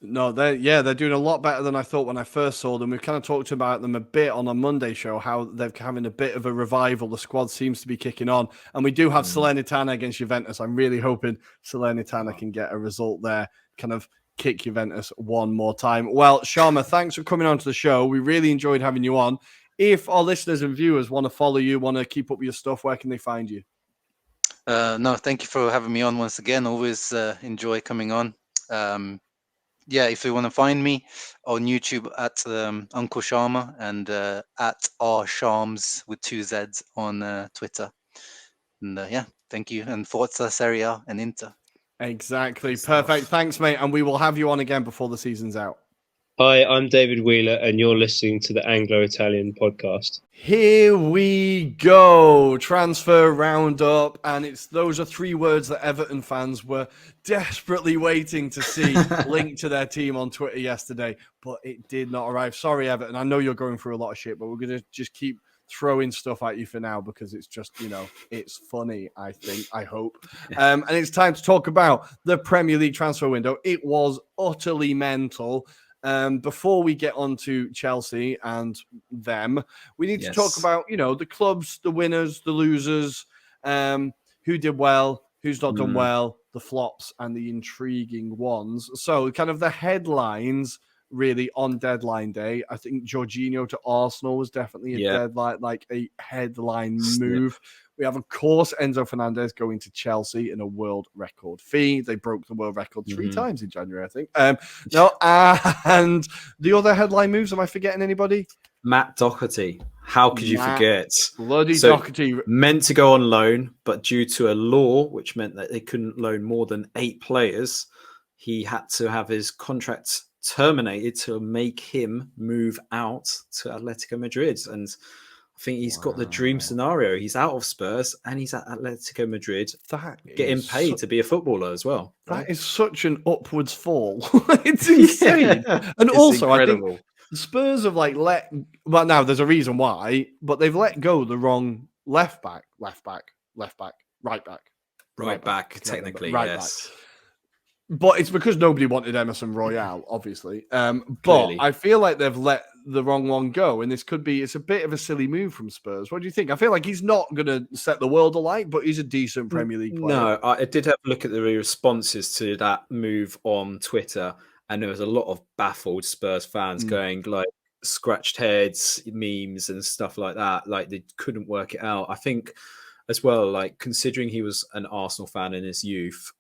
No, they're doing a lot better than I thought when I first saw them. We've kind of talked about them a bit on a Monday show, how they're having a bit of a revival. The squad seems to be kicking on, and we do have Salernitana against Juventus. I'm really hoping Salernitana can get a result there, kind of kick Juventus one more time. Well, Sharma, thanks for coming on to the show. We really enjoyed having you on. If our listeners and viewers want to follow you, want to keep up with your stuff, where can they find you? No, thank you for having me on once again. Always enjoy coming on. Yeah, if you want to find me on YouTube at Uncle Sharma and at R Sharms with 2 Zs on Twitter. And yeah, thank you. And Forza, Serie A and Inter. Exactly. Perfect. Thanks, mate. And we will have you on again before the season's out. Hi, I'm David Wheeler, and you're listening to the Anglo-Italian podcast. Here we go. Transfer roundup. And those are 3 words that Everton fans were desperately waiting to see linked to their team on Twitter yesterday, but it did not arrive. Sorry, Everton. I know you're going through a lot of shit, but we're going to just keep throwing stuff at you for now because it's just, it's funny, I hope. And it's time to talk about the Premier League transfer window. It was utterly mental. Before we get on to Chelsea and them, we need to talk about, the clubs, the winners, the losers, who did well, who's not done well, the flops and the intriguing ones. So kind of the headlines really on deadline day. I think Jorginho to Arsenal was definitely a headline move. We have, of course, Enzo Fernandez going to Chelsea in a world record fee. They broke the world record 3 times in January, I think. And the other headline moves, am I forgetting anybody? Matt Doherty. How could you forget? Bloody Doherty. Meant to go on loan, but due to a law, which meant that they couldn't loan more than 8 players, he had to have his contract terminated to make him move out to Atletico Madrid. And I think he's got the dream scenario. He's out of Spurs and he's at Atletico Madrid, getting paid to be a footballer as well. That is such an upwards fall. It's insane. And it's also, incredible. I think the Spurs have now there's a reason why, but they've let go the wrong left back, right back, technically, right yes. back. But it's because nobody wanted Emerson Royale, obviously. But Clearly. I feel like they've let the wrong one go, and it's a bit of a silly move from Spurs. What do you think? I feel like he's not going to set the world alight, but he's a decent Premier League player. No, I did have a look at the responses to that move on Twitter, and there was a lot of baffled Spurs fans going like scratched heads, memes and stuff like that. Like they couldn't work it out. I think as well, like considering he was an Arsenal fan in his youth,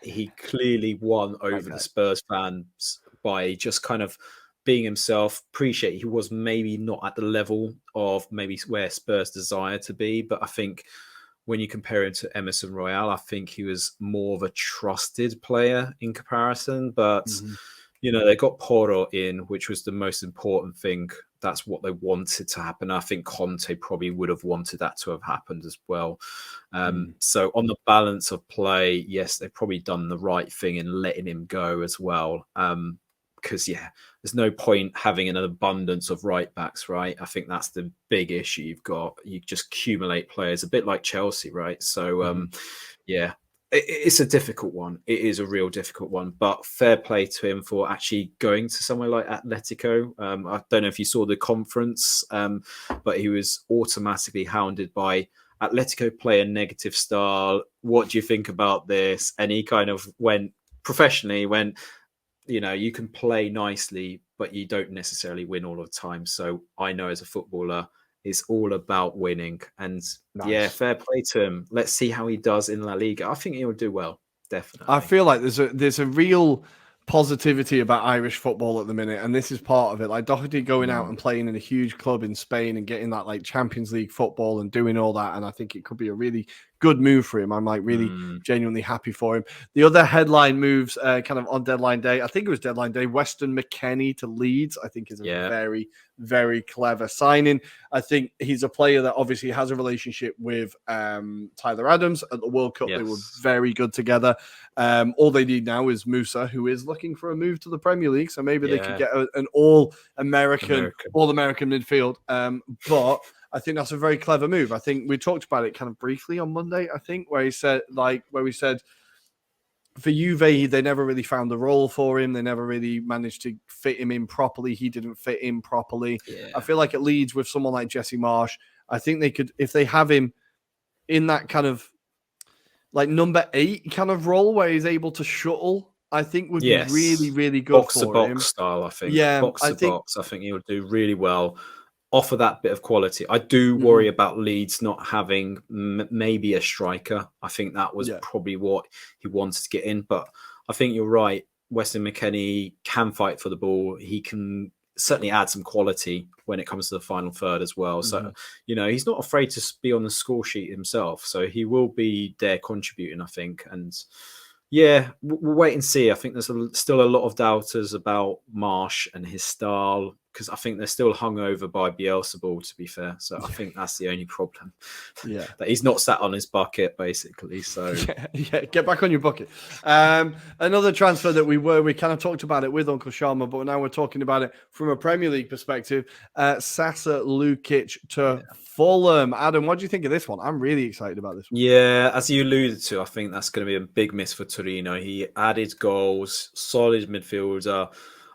he clearly won over the Spurs fans by just kind of being himself. Appreciate he was maybe not at the level of maybe where Spurs desire to be, but I think when you compare him to Emerson Royale, I think he was more of a trusted player in comparison. But they got Porro in, which was the most important thing. That's what they wanted to happen. I think Conte probably would have wanted that to have happened as well. So on the balance of play, yes, they've probably done the right thing in letting him go as well. Because, there's no point having an abundance of right backs, right? I think that's the big issue you've got. You just accumulate players, a bit like Chelsea, right? So, it's a difficult one. It is a real difficult one, but fair play to him for actually going to somewhere like Atletico. I don't know if you saw the conference, but he was automatically hounded by Atletico play a negative style. What do you think about this? And he kind of went professionally, you can play nicely, but you don't necessarily win all the time. So I know as a footballer, it's all about winning. And fair play to him. Let's see how he does in La Liga. I think he'll do well, definitely. I feel like there's a real positivity about Irish football at the minute, and this is part of it. Like Doherty going out and playing in a huge club in Spain and getting that like Champions League football and doing all that, and I think it could be a really good move for him. I'm like really genuinely happy for him. The other headline moves kind of on deadline day, I think it was deadline day, Weston McKennie to Leeds, I think is a very, very clever signing. I think he's a player that obviously has a relationship with Tyler Adams at the World Cup. They were very good together. All they need now is Musa, who is looking for a move to the Premier League. So maybe they could get an all-American midfield. But I think that's a very clever move. I think we talked about it kind of briefly on Monday, I think, where we said for Juve, they never really found a role for him. They never really managed to fit him in properly. He didn't fit in properly. Yeah. I feel like it Leeds with someone like Jesse Marsh. I think they could, if they have him in that kind of like number 8 kind of role where he's able to shuttle, I think would be really, really good box for to him. box style. I think box to box. I think he'll do really well. Offer that bit of quality. I do worry about Leeds not having maybe a striker. I think that was probably what he wanted to get in. But I think you're right. Weston McKennie can fight for the ball. He can certainly add some quality when it comes to the final third as well. So, he's not afraid to be on the score sheet himself. So he will be there contributing, I think. And yeah, we'll wait and see. I think there's still a lot of doubters about Marsh and his style, because I think they're still hung over by Bielsa, to be fair. So I think that's the only problem. Yeah. That he's not sat on his bucket, basically. So get back on your bucket. Another transfer that we kind of talked about it with Uncle Sharma, but now we're talking about it from a Premier League perspective. Sasa Lukic to Fulham. Adam, what do you think of this one? I'm really excited about this one. Yeah, as you alluded to, I think that's going to be a big miss for Torino. He added goals, solid midfielder.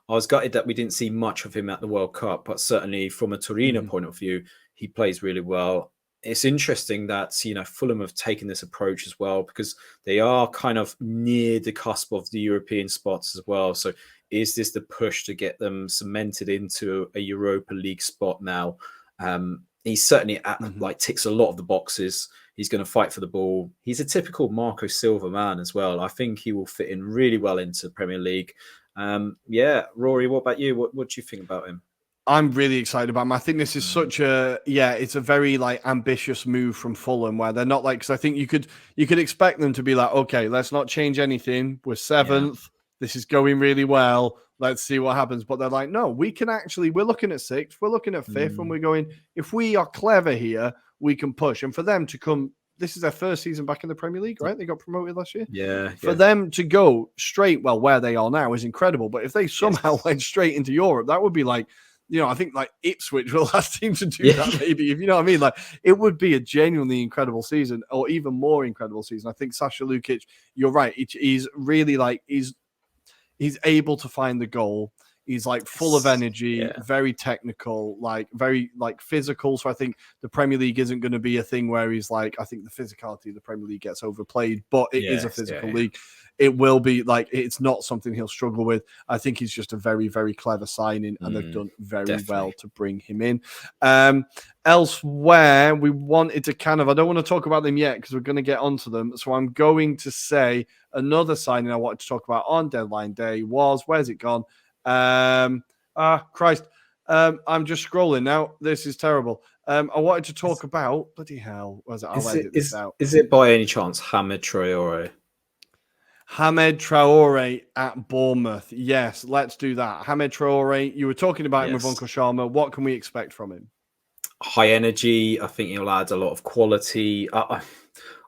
I was gutted that we didn't see much of him at the World Cup, but certainly from a Torino point of view, he plays really well. It's interesting that, Fulham have taken this approach as well, because they are kind of near the cusp of the European spots as well. So is this the push to get them cemented into a Europa League spot now? He certainly ticks a lot of the boxes. He's going to fight for the ball. He's a typical Marco Silva man as well. I think he will fit in really well into the Premier League. Rory, what about you? What do you think about him? I'm really excited about him. I think this is such it's a very ambitious move from Fulham, where they're not because I think you could expect them to be like, okay, let's not change anything. We're 7th. Yeah. This is going really well. Let's see what happens. But they're like, no, we can we're looking at 6th. We're looking at 5th, and we're going, if we are clever here, we can push. And for them to come, this is their first season back in the Premier League, right? They got promoted last year. Yeah. For them to go straight, where they are now is incredible. But if they somehow went straight into Europe, that would be I think Ipswich were the last team to do that, maybe, if you know what I mean. It would be a genuinely incredible season, or even more incredible season. I think Sasa Lukic, you're right. He's really he's able to find the goal. He's full of energy, very technical, very physical. So I think the Premier League isn't going to be a thing where he's I think the physicality of the Premier League gets overplayed, but it is a physical league. It will be it's not something he'll struggle with. I think he's just a very, very clever signing, and they've done very well to bring him in. Elsewhere, we wanted to I don't want to talk about them yet because we're going to get onto them. So I'm going to say another signing I wanted to talk about on deadline day was, where's it gone? Christ. I'm just scrolling now. This is terrible. I wanted to talk about, bloody hell, was it? I'll edit this out. Is it by any chance Hamed Traore? Hamed Traore at Bournemouth. Yes, let's do that. Hamed Traore, you were talking about him with Uncle Sharma. What can we expect from him? High energy. I think he'll add a lot of quality.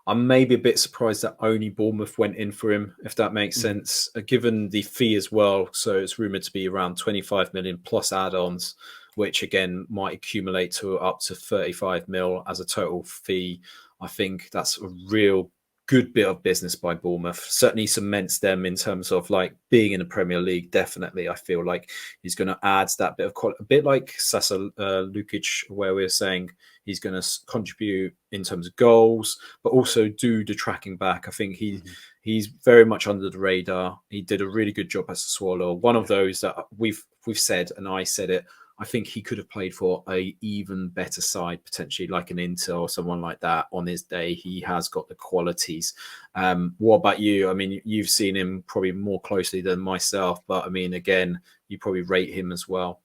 I'm maybe a bit surprised that only Bournemouth went in for him, if that makes sense, given the fee as well. So it's rumoured to be around 25 million plus add-ons, which again might accumulate to up to 35 mil as a total fee. I think that's a real good bit of business by Bournemouth. Certainly cements them in terms of being in the Premier League. Definitely, I feel like he's going to add that bit of quality, a bit like Sasa Lukic, where we're saying he's going to contribute in terms of goals, but also do the tracking back. I think he's very much under the radar. He did a really good job as a Swallow. One of those that we've said, and I said it, I think he could have played for a even better side, potentially like an Inter or someone like that on his day. He has got the qualities. What about you? I mean, you've seen him probably more closely than myself, but I mean, again, you probably rate him as well.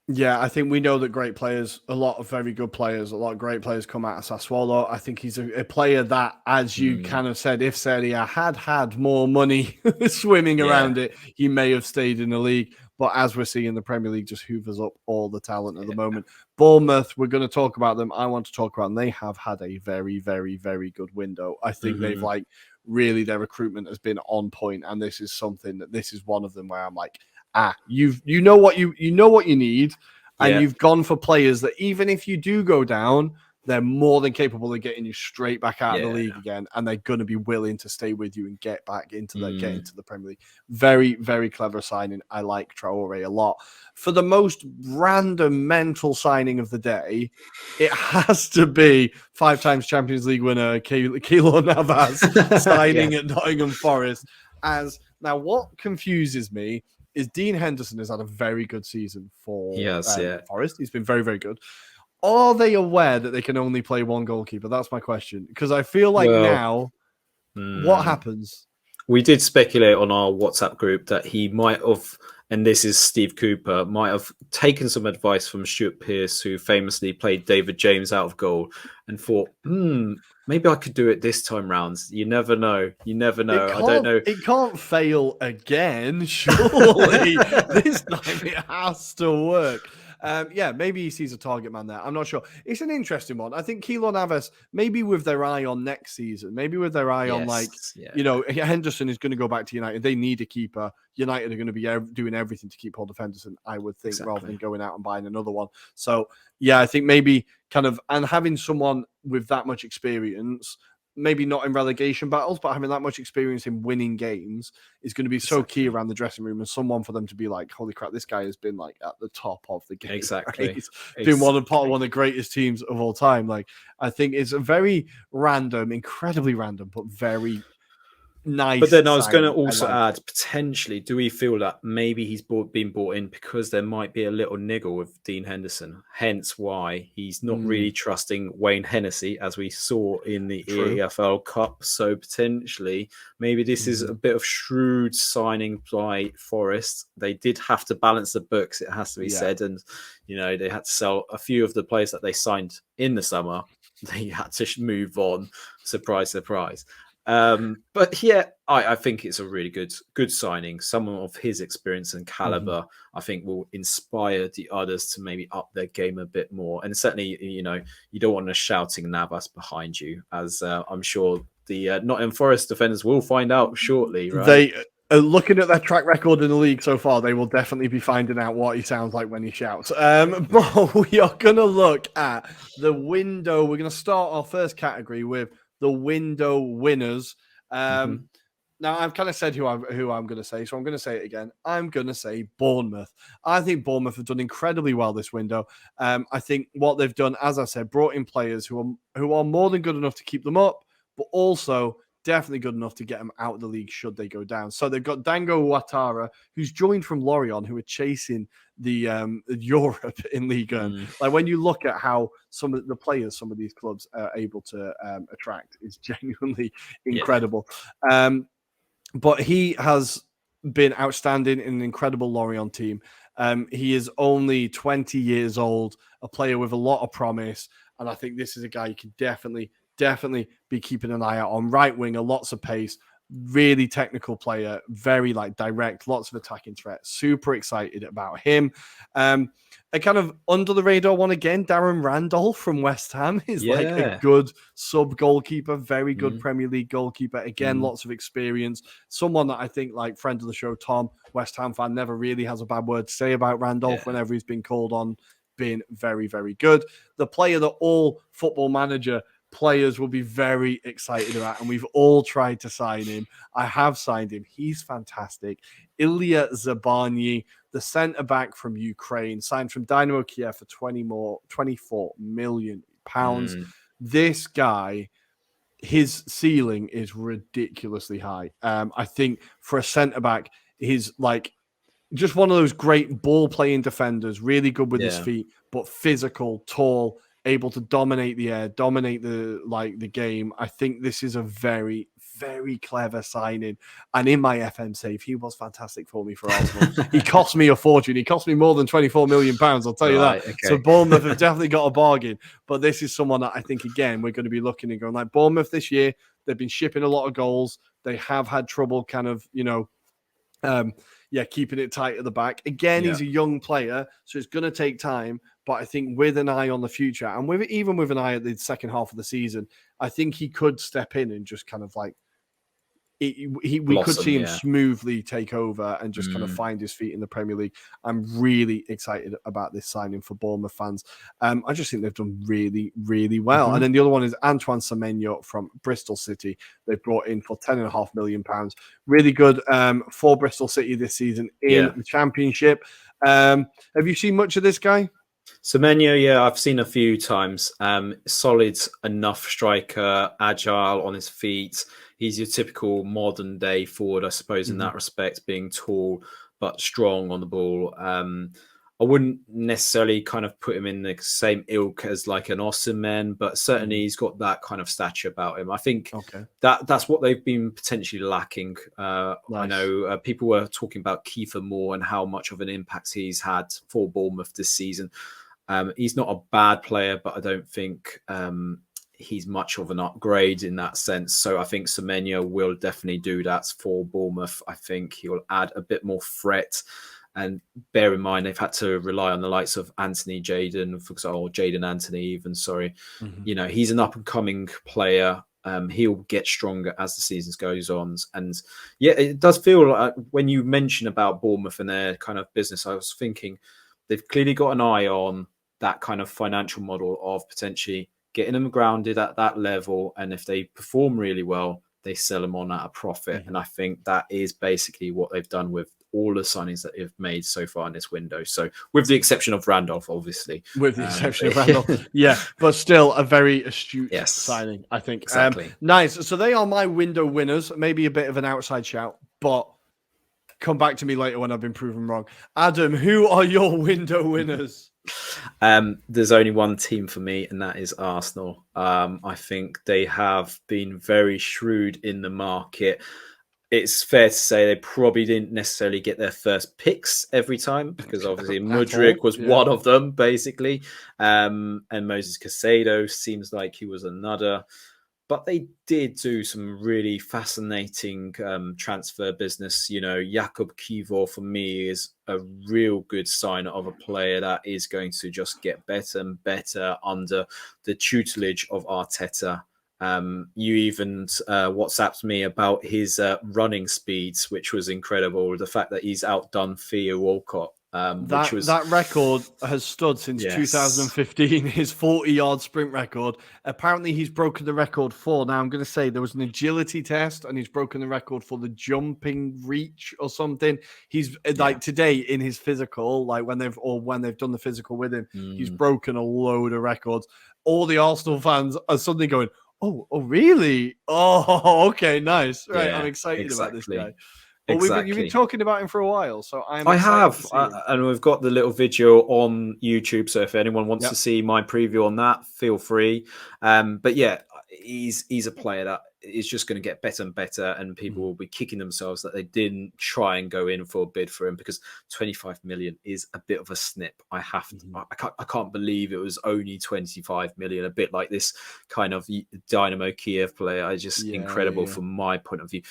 Yeah, I think we know that great players, a lot of very good players, a lot of great players come out of Sassuolo. I think he's a player that, as you kind of said, if Serie A had more money swimming around it, he may have stayed in the league. But as we're seeing, the Premier League just hoovers up all the talent at the moment. Bournemouth, we're going to talk about them. I want to talk about them. They have had a very, very, very good window. I think they've really, their recruitment has been on point, and this is something that this is one of them where I'm like, you know what you need, and you've gone for players that even if you do go down, they're more than capable of getting you straight back out of the Yeah. league again, and they're going to be willing to stay with you and get back into the Premier League. Very, very clever signing. I like Traore a lot. For the most random mental signing of the day, it has to be 5 times Champions League winner Keylor Navas signing at Nottingham Forest. As now, what confuses me is Dean Henderson has had a very good season for Forest. He's been very, very good. Are they aware that they can only play one goalkeeper? That's my question. Because I feel like now, what happens? We did speculate on our WhatsApp group that he might have, and this is Steve Cooper, might have taken some advice from Stuart Pearce, who famously played David James out of goal, and thought, maybe I could do it this time round. You never know. I don't know. It can't fail again, surely. This time it has to work. Maybe he sees a target man there. I'm not sure. It's an interesting one. I think Keylor Navas, maybe with their eye on next season, maybe with their eye on Henderson is going to go back to United. They need a keeper. United are going to be doing everything to keep hold of Henderson, I would think, rather than going out and buying another one. So, I think maybe and having someone with that much experience, maybe not in relegation battles, but having that much experience in winning games is going to be so key around the dressing room, and someone for them to be like, holy crap, this guy has been like at the top of the game. Exactly. Right? He's been one of the greatest teams of all time. Like, I think it's a very random, incredibly random, but very nice. But then I was going to also add, potentially, do we feel that maybe he's been bought in because there might be a little niggle with Dean Henderson, hence why he's not really trusting Wayne Hennessy, as we saw in the EFL Cup. So potentially, maybe this is a bit of shrewd signing by Forest. They did have to balance the books, it has to be said, and they had to sell a few of the players that they signed in the summer. They had to move on. Surprise, surprise. But I think it's a really good signing. Someone of his experience and caliber, I think, will inspire the others to maybe up their game a bit more. And certainly, you don't want a shouting Navas behind you, as I'm sure the Nottingham Forest defenders will find out shortly. Right? They looking at their track record in the league so far, they will definitely be finding out what he sounds like when he shouts. But we are going to look at the window. We're going to start our first category with the window winners. Now, I've kind of said who I'm going to say, so I'm going to say it again. I'm going to say Bournemouth. I think Bournemouth have done incredibly well this window. I think what they've done, as I said, brought in players who are more than good enough to keep them up, but also definitely good enough to get them out of the league should they go down. So they've got Dango Ouattara, who's joined from Lorient, who are chasing the Europe in Ligue 1. Like, when you look at how some of the players some of these clubs are able to attract, is genuinely incredible. But he has been outstanding in an incredible Lorient team. He is only 20 years old, a player with a lot of promise, and I think this is a guy you can definitely be keeping an eye out on. Right winger, lots of pace, really technical player, very direct, lots of attacking threat. Super excited about him. A kind of under the radar one again, Darren Randolph from West Ham is a good sub goalkeeper, very good Premier League goalkeeper. Again, lots of experience. Someone that I think, friend of the show, Tom, West Ham fan, never really has a bad word to say about Randolph whenever he's been called on. Been very, very good. The player that all Football Manager players will be very excited about, and we've all tried to sign him. I have signed him. He's fantastic. Ilya Zabany, the centre-back from Ukraine, signed from Dynamo Kiev for 24 million pounds. This guy, his ceiling is ridiculously high. I think for a centre-back, he's just one of those great ball-playing defenders, really good with his feet, but physical, tall, able to dominate the air, dominate the game. I think this is a very, very clever signing. And in my FM save, he was fantastic for me for Arsenal. He cost me a fortune. He cost me more than 24 million pounds. I'll tell you that. Okay. So Bournemouth have definitely got a bargain. But this is someone that I think, again, we're going to be looking and going, Bournemouth this year, they've been shipping a lot of goals. They have had trouble keeping it tight at the back. Again, he's a young player, so it's going to take time. But I think with an eye on the future, and even with an eye at the second half of the season, I think he could step in and just kind of we could see him smoothly take over and just kind of find his feet in the Premier League. I'm really excited about this signing for Bournemouth fans. I just think they've done really, really well. And then the other one is Antoine Semenyo from Bristol City. They brought in for £10.5 million. Really good for Bristol City this season in the Championship. Have you seen much of this guy? Semenyo, I've seen a few times. Solid enough striker, agile on his feet. He's your typical modern day forward, I suppose, in that respect, being tall but strong on the ball. I wouldn't necessarily kind of put him in the same ilk as like an Osimhen, but certainly he's got that kind of stature about him. I think that's what they've been potentially lacking. Nice. I know people were talking about Kiefer Moore and how much of an impact he's had for Bournemouth this season. He's not a bad player, but I don't think he's much of an upgrade in that sense. So I think Semenyo will definitely do that for Bournemouth. I think he'll add a bit more threat. And bear in mind, they've had to rely on the likes of Anthony Jadon, for example, or Jadon Anthony even, sorry. You know, he's an up-and-coming player. He'll get stronger as the season goes on. And yeah, it does feel like when you mention about Bournemouth and their kind of business, I was thinking they've clearly got an eye on that kind of financial model of potentially getting them grounded at that level. And if they perform really well, they sell them on at a profit. And I think that is basically what they've done with all the signings that they've made so far in this window. So with the exception of Randolph, obviously. With the exception of Randolph. But still a very astute signing, I think. Exactly. Nice. So they are my window winners. Maybe a bit of an outside shout, but come back to me later when I've been proven wrong. Adam, who are your window winners? There's only one team for me, and that is Arsenal. I think they have been very shrewd in the market. It's fair to say they probably didn't necessarily get their first picks every time, because obviously Mudryk was one of them, basically. And Moses Caicedo seems like he was another. But they did do some really fascinating transfer business. You know, Jakub Kivor, for me, is a real good sign of a player that is going to just get better and better under the tutelage of Arteta. You even WhatsApped me about his running speeds, which was incredible. The fact that he's outdone Theo Walcott. That record has stood since 2015, his 40-yard sprint record. Apparently, he's broken the record for, now I'm going to say there was an agility test, and he's broken the record for the jumping reach or something. He's like today in his physical, like when they've done the physical with him, he's broken a load of records. All the Arsenal fans are suddenly going, oh, really? Oh, okay, nice. Right, I'm excited about this guy. Well, you've been talking about him for a while, so I have, and we've got the little video on YouTube. So if anyone wants to see my preview on that, feel free. But yeah, he's a player that is just going to get better and better, and people will be kicking themselves that they didn't try and go in for a bid for him, because 25 million is a bit of a snip. I can't believe it was only 25 million. A bit like this kind of Dynamo Kiev player. Incredible from my point of view.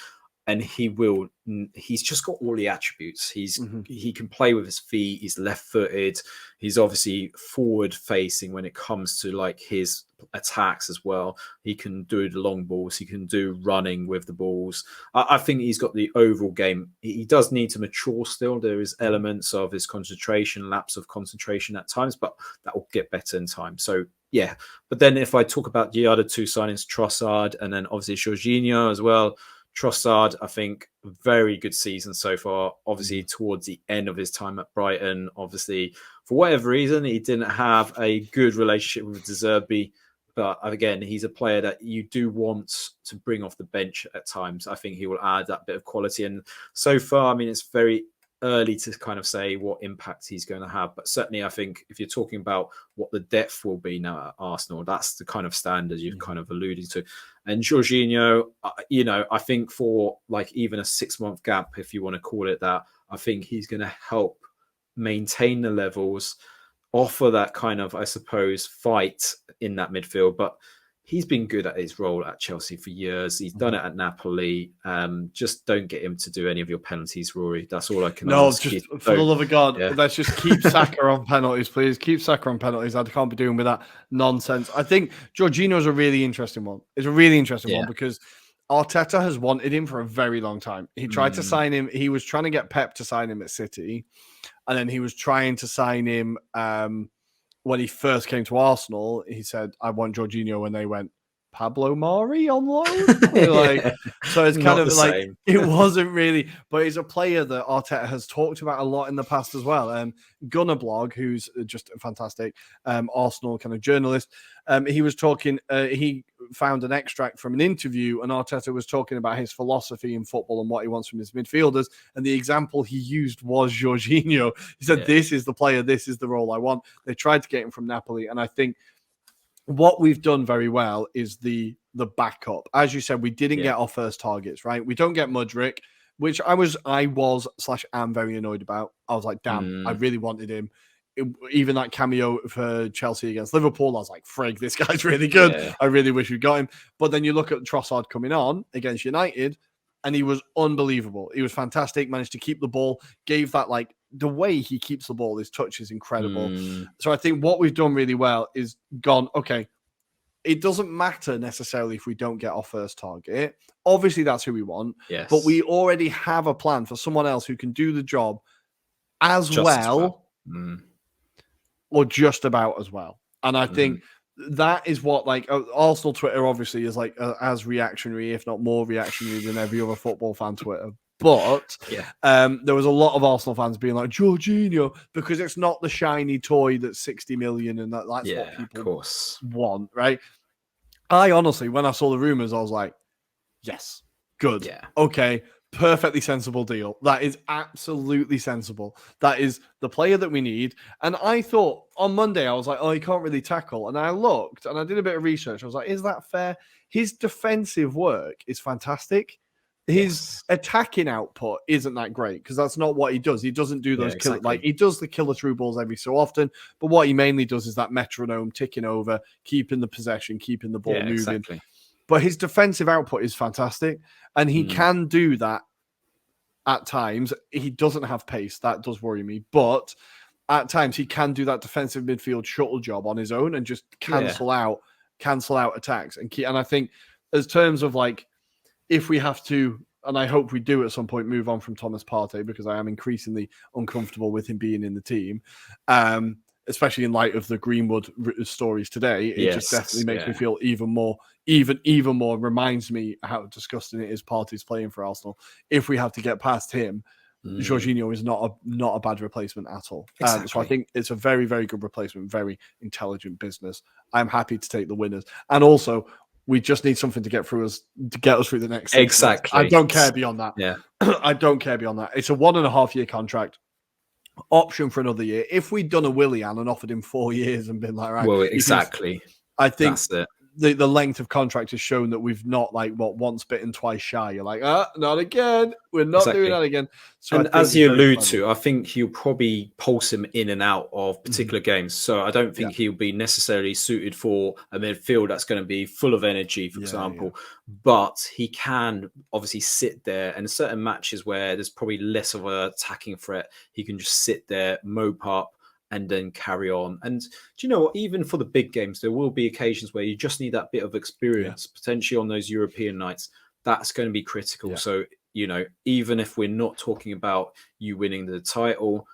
And he's just got all the attributes. He can play with his feet. He's left-footed. He's obviously forward-facing when it comes to like his attacks as well. He can do the long balls. He can do running with the balls. I think he's got the overall game. He does need to mature still. There is elements of his concentration, lapse of concentration at times, but that will get better in time. So yeah. But then if I talk about the other two signings, Trossard and then obviously Jorginho as well. Trossard, I think, very good season so far. Obviously, towards the end of his time at Brighton, obviously, for whatever reason, he didn't have a good relationship with De Zerbi. But again, he's a player that you do want to bring off the bench at times. I think he will add that bit of quality. And so far, I mean, it's very early to kind of say what impact he's going to have. But certainly, I think if you're talking about what the depth will be now at Arsenal, that's the kind of standard you've kind of alluded to. And Jorginho, you know, I think for like even a 6-month gap, if you want to call it that, I think he's going to help maintain the levels, offer that kind of, I suppose, fight in that midfield. But he's been good at his role at Chelsea for years. He's done it at Napoli. Just don't get him to do any of your penalties, Rory. That's all I can ask. No, just for the love of God, let's just keep Saka on penalties, please. Keep Saka on penalties. I can't be doing with that nonsense. I think Jorginho is a really interesting one. It's a really interesting one because Arteta has wanted him for a very long time. He tried to sign him. He was trying to get Pep to sign him at City, and then he was trying to sign him when he first came to Arsenal. He said, "I want Jorginho," when they went Pablo Mari on loan. So it's kind of like same. It wasn't really, but he's a player that Arteta has talked about a lot in the past as well. Gunner Blog, who's just a fantastic Arsenal kind of journalist, he was talking. He found an extract from an interview, and Arteta was talking about his philosophy in football and what he wants from his midfielders. And the example he used was Jorginho. He said, "This is the player. This is the role I want." They tried to get him from Napoli, and I think what we've done very well is the backup. As you said, we didn't get our first targets, right? We don't get Mudryk, which I was/am very annoyed about. I was like, damn, I really wanted him. Even that cameo for Chelsea against Liverpool, I was like, frig, this guy's really good. Yeah. I really wish we got him. But then you look at Trossard coming on against United, and he was unbelievable. He was fantastic, managed to keep the ball, gave that, like, the way he keeps the ball, his touch is incredible. So I think what we've done really well is gone, okay, it doesn't matter necessarily if we don't get our first target. Obviously, that's who we want. Yes. But we already have a plan for someone else who can do the job as well. Or just about as well. And I think that is what, like, Arsenal Twitter obviously is like as reactionary, if not more reactionary than every other football fan Twitter. But there was a lot of Arsenal fans being like, Jorginho, because it's not the shiny toy that's 60 million and that's what people want, right? I honestly, when I saw the rumors, I was like, yes, good. Yeah. Okay, perfectly sensible deal. That is absolutely sensible. That is the player that we need. And I thought on Monday, I was like, oh, he can't really tackle. And I looked and I did a bit of research. I was like, is that fair? His defensive work is fantastic. His attacking output isn't that great because that's not what he does. He doesn't do those killer, like he does the killer through balls every so often, but what he mainly does is that metronome ticking over, keeping the possession, keeping the ball moving. Exactly. But his defensive output is fantastic, and he can do that at times. He doesn't have pace. That does worry me, but at times he can do that defensive midfield shuttle job on his own and just cancel out attacks and I think as terms of like, if we have to, and I hope we do at some point, move on from Thomas Partey because I am increasingly uncomfortable with him being in the team, especially in light of the Greenwood stories today. It just definitely makes me feel even more, reminds me how disgusting it is Partey's playing for Arsenal. If we have to get past him, Jorginho is not a bad replacement at all. So I think it's a very, very good replacement, very intelligent business. I'm happy to take the winners. And also, we just need something to get us through the next 6 months. I don't care beyond that. Yeah. I don't care beyond that. It's a 1.5-year contract. Option for another year. If we'd done a Willian and offered him 4 years and been like, right. Well, exactly. I think the length of contract has shown that we've not once bitten, twice shy. You're like, not again. We're not doing that again. So and as you allude to, I think he'll probably pulse him in and out of particular games. So I don't think he'll be necessarily suited for a midfield that's going to be full of energy, for example. But he can obviously sit there, and certain matches where there's probably less of an attacking threat, he can just sit there, mope up, and then carry on. And do you know what? Even for the big games, there will be occasions where you just need that bit of experience, potentially on those European nights. That's going to be critical. Yeah. So, you know, even if we're not talking about you winning the title,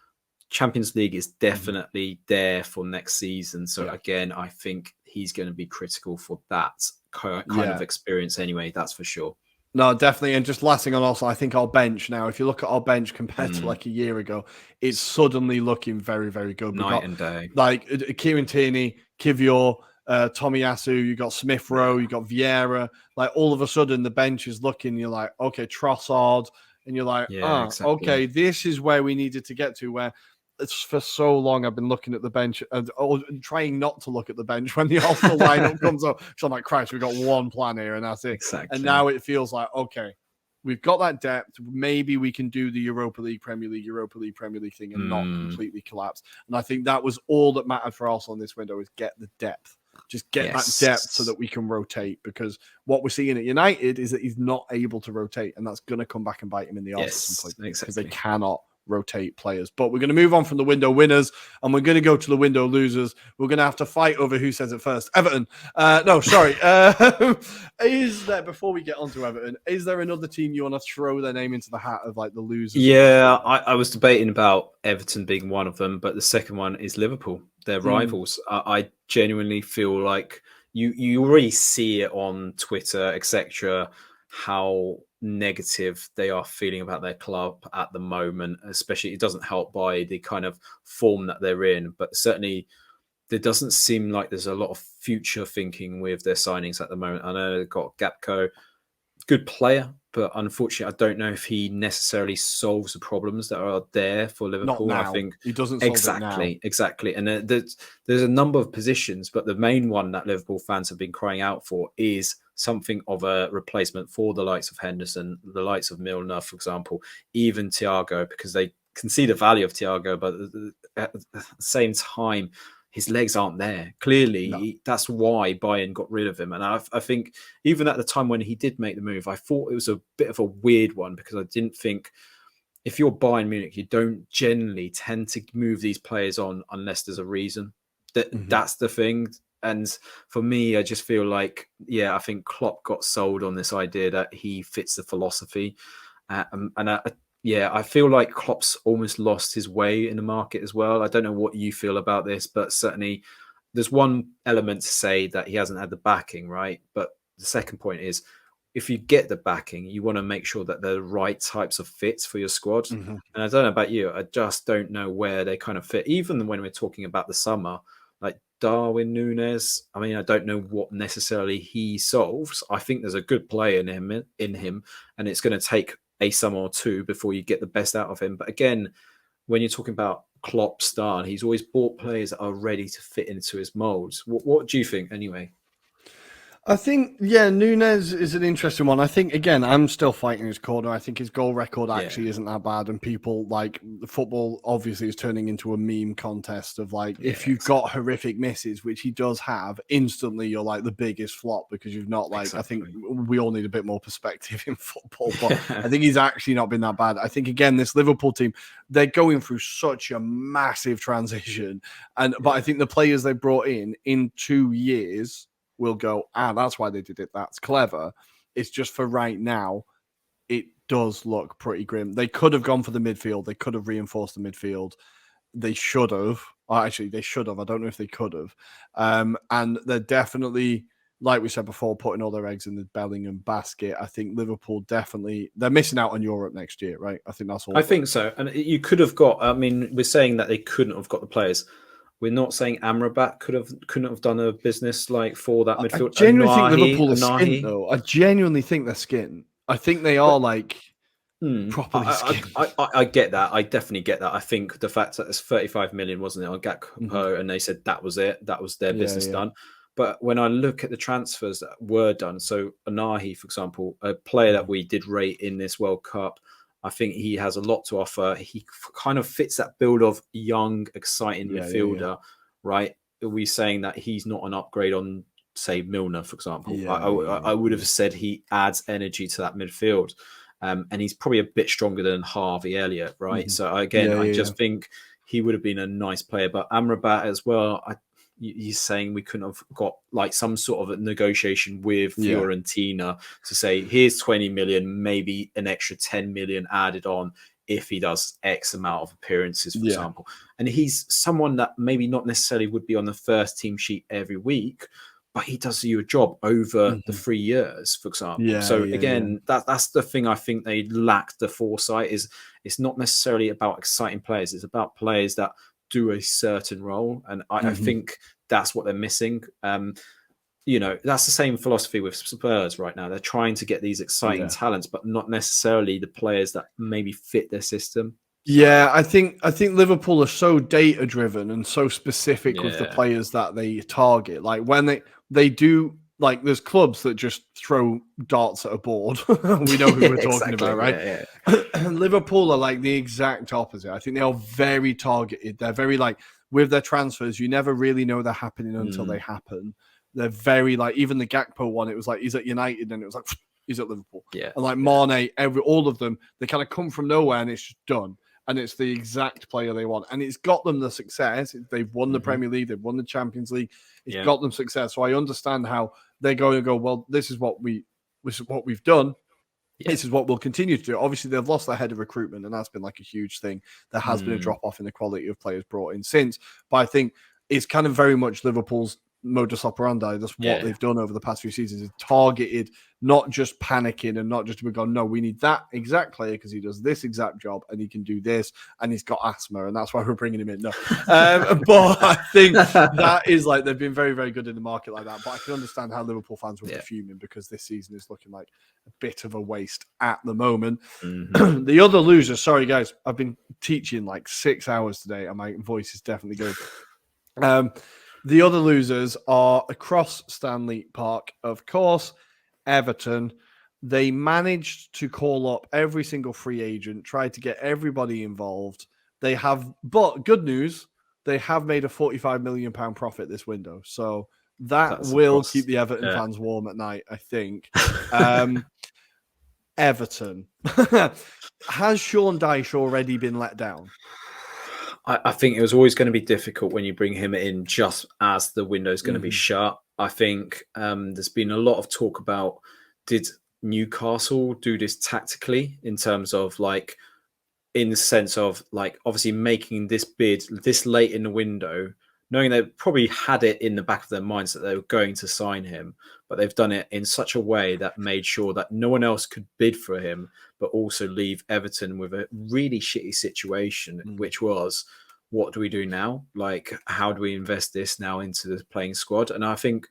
Champions League is definitely there for next season. So again, I think he's going to be critical for that kind of experience anyway. That's for sure. No, definitely. And just last thing on also, I think our bench now, if you look at our bench compared to like a year ago, it's suddenly looking very, very good. Night and day. Like Kieran Tierney, Kivior, Tomiyasu, you got Smith Rowe, you got Vieira. Like all of a sudden the bench is looking, you're like, okay, Trossard. And you're like, okay, this is where we needed to get to, where it's for so long I've been looking at the bench and trying not to look at the bench when the Arsenal lineup comes up. So I'm like, Christ, we've got one plan here and that's it. Exactly. And now it feels like, okay, we've got that depth. Maybe we can do the Europa League, Premier League thing and not completely collapse. And I think that was all that mattered for Arsenal in this window, is get the depth. Just get that depth so that we can rotate, because what we're seeing at United is that he's not able to rotate, and that's going to come back and bite him in the arse at some point because they cannot rotate players. But we're going to move on from the window winners and we're going to go to the window losers. We're going to have to fight over who says it first. Everton. No, sorry. Is there, before we get on to Everton, is there another team you want to throw their name into the hat of like the losers? Yeah, I was debating about Everton being one of them, but the second one is Liverpool. They're rivals. I genuinely feel like you already see it on Twitter, etc., how negative they are feeling about their club at the moment. Especially, it doesn't help by the kind of form that they're in, but certainly there doesn't seem like there's a lot of future thinking with their signings at the moment. I know they've got Gapco, good player, but unfortunately, I don't know if he necessarily solves the problems that are there for Liverpool. Not now. I think he doesn't solve exactly. And there's a number of positions, but the main one that Liverpool fans have been crying out for is something of a replacement for the likes of Henderson, the likes of Milner, for example, even Thiago, because they can see the value of Thiago, but at the same time, his legs aren't there. Clearly, that's why Bayern got rid of him. And I think even at the time when he did make the move, I thought it was a bit of a weird one because I didn't think if you're Bayern Munich, you don't generally tend to move these players on unless there's a reason. That's the thing. And for me, I just feel like, I think Klopp got sold on this idea that he fits the philosophy. I feel like Klopp's almost lost his way in the market as well. I don't know what you feel about this, but certainly there's one element to say that he hasn't had the backing, right? But the second point is, if you get the backing, you want to make sure that they're the right types of fits for your squad. And I don't know about you, I just don't know where they kind of fit. Even when we're talking about the summer, like Darwin Núñez, I mean, I don't know what necessarily he solves. I think there's a good player in him, and it's going to take a summer or two before you get the best out of him. But again, when you're talking about Klopp's style, he's always bought players that are ready to fit into his molds. What do you think anyway? I think, Núñez is an interesting one. I think, again, I'm still fighting his corner. I think his goal record actually isn't that bad. And people, like, the football obviously is turning into a meme contest of, like, if you've got horrific misses, which he does have, instantly you're, like, the biggest flop because you've not, like, I think we all need a bit more perspective in football. But I think he's actually not been that bad. I think, again, this Liverpool team, they're going through such a massive transition. But I think the players they brought in 2 years will go, that's why they did it. That's clever. It's just for right now, it does look pretty grim. They could have gone for the midfield. They could have reinforced the midfield. They should have. Actually, they should have. I don't know if they could have. And they're definitely, like we said before, putting all their eggs in the Bellingham basket. I think Liverpool they're missing out on Europe next year, right? I think that's all. I think so. And you could have got, I mean, we're saying that they couldn't have got the players. We're not saying Amrabat couldn't have done a business like for that midfield. I genuinely think Liverpool are skint, though. I genuinely think they're skint. I think they are properly skint. I get that. I definitely get that. I think the fact that it's 35 million, wasn't it, on Gakpo, and they said that was it. That was their business done. But when I look at the transfers that were done, so Anahi, for example, a player that we did rate in this World Cup, I think he has a lot to offer. He kind of fits that build of young, exciting midfielder, right? Are we saying that he's not an upgrade on, say, Milner, for example? I would have said he adds energy to that midfield. And he's probably a bit stronger than Harvey Elliott, right? So again, I just think he would have been a nice player. But Amrabat as well, he's saying we couldn't have got like some sort of a negotiation with Fiorentina to say, here's 20 million, maybe an extra 10 million added on if he does X amount of appearances, for example. And he's someone that maybe not necessarily would be on the first team sheet every week, but he does you a job over the 3 years, for example. That's the thing I think they lacked the foresight is it's not necessarily about exciting players. It's about players that do a certain role. And I think that's what they're missing. That's the same philosophy with Spurs right now. They're trying to get these exciting talents, but not necessarily the players that maybe fit their system. Yeah, I think Liverpool are so data driven and so specific with the players that they target. Like when they do, like there's clubs that just throw darts at a board. We know who we're talking about, right? Liverpool are like the exact opposite. I think they are very targeted. They're very like with their transfers, you never really know they're happening until they happen. They're very like, even the Gakpo one, it was like he's at United and it was like he's at Liverpool. Yeah. And like Mane, all of them, they kind of come from nowhere and it's just done. and it's the exact player they want. And it's got them the success. They've won the Premier League, they've won the Champions League. It's got them success. So I understand how they're going to go, well, this is what we've done. This is what we'll continue to do. Obviously, they've lost their head of recruitment, and that's been like a huge thing. There has been a drop off in the quality of players brought in since. But I think it's kind of very much Liverpool's modus operandi. That's what they've done over the past few seasons, is targeted, not just panicking and not just to go, no, we need that exact player because he does this exact job and he can do this and he's got asthma and that's why we're bringing him in. No, but I think that is like, they've been very, very good in the market like that. But I can understand how Liverpool fans will be fuming because this season is looking like a bit of a waste at the moment. The other losers, sorry guys, I've been teaching like 6 hours today and my voice is definitely going. The other losers are across Stanley Park, of course, Everton. They managed to call up every single free agent, tried to get everybody involved. They have, but good news, they have made a £45 million profit this window. So that will keep the Everton fans warm at night, I think. Everton. Has Sean Dyche already been let down? I think it was always going to be difficult when you bring him in just as the window is going to be shut. I think there's been a lot of talk about, did Newcastle do this tactically in terms of like, in the sense of like, obviously making this bid this late in the window, knowing they probably had it in the back of their minds that they were going to sign him, but they've done it in such a way that made sure that no one else could bid for him, but also leave Everton with a really shitty situation, which was, what do we do now? Like, how do we invest this now into the playing squad? And I think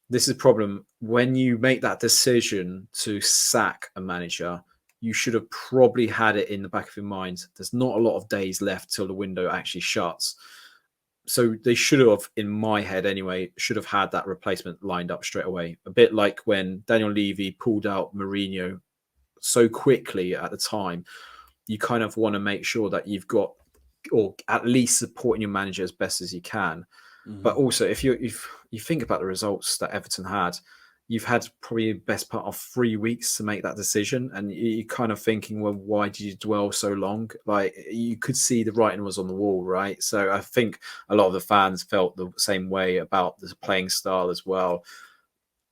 this is a problem. When you make that decision to sack a manager, you should have probably had it in the back of your mind. There's not a lot of days left till the window actually shuts. So they should have, in my head anyway, should have had that replacement lined up straight away. A bit like when Daniel Levy pulled out Mourinho so quickly at the time. You kind of want to make sure that you've got, or at least supporting your manager as best as you can. But also, if you think about the results that Everton had, you've had probably the best part of 3 weeks to make that decision. And you're kind of thinking, well, why did you dwell so long? Like, you could see the writing was on the wall, right? So I think a lot of the fans felt the same way about the playing style as well.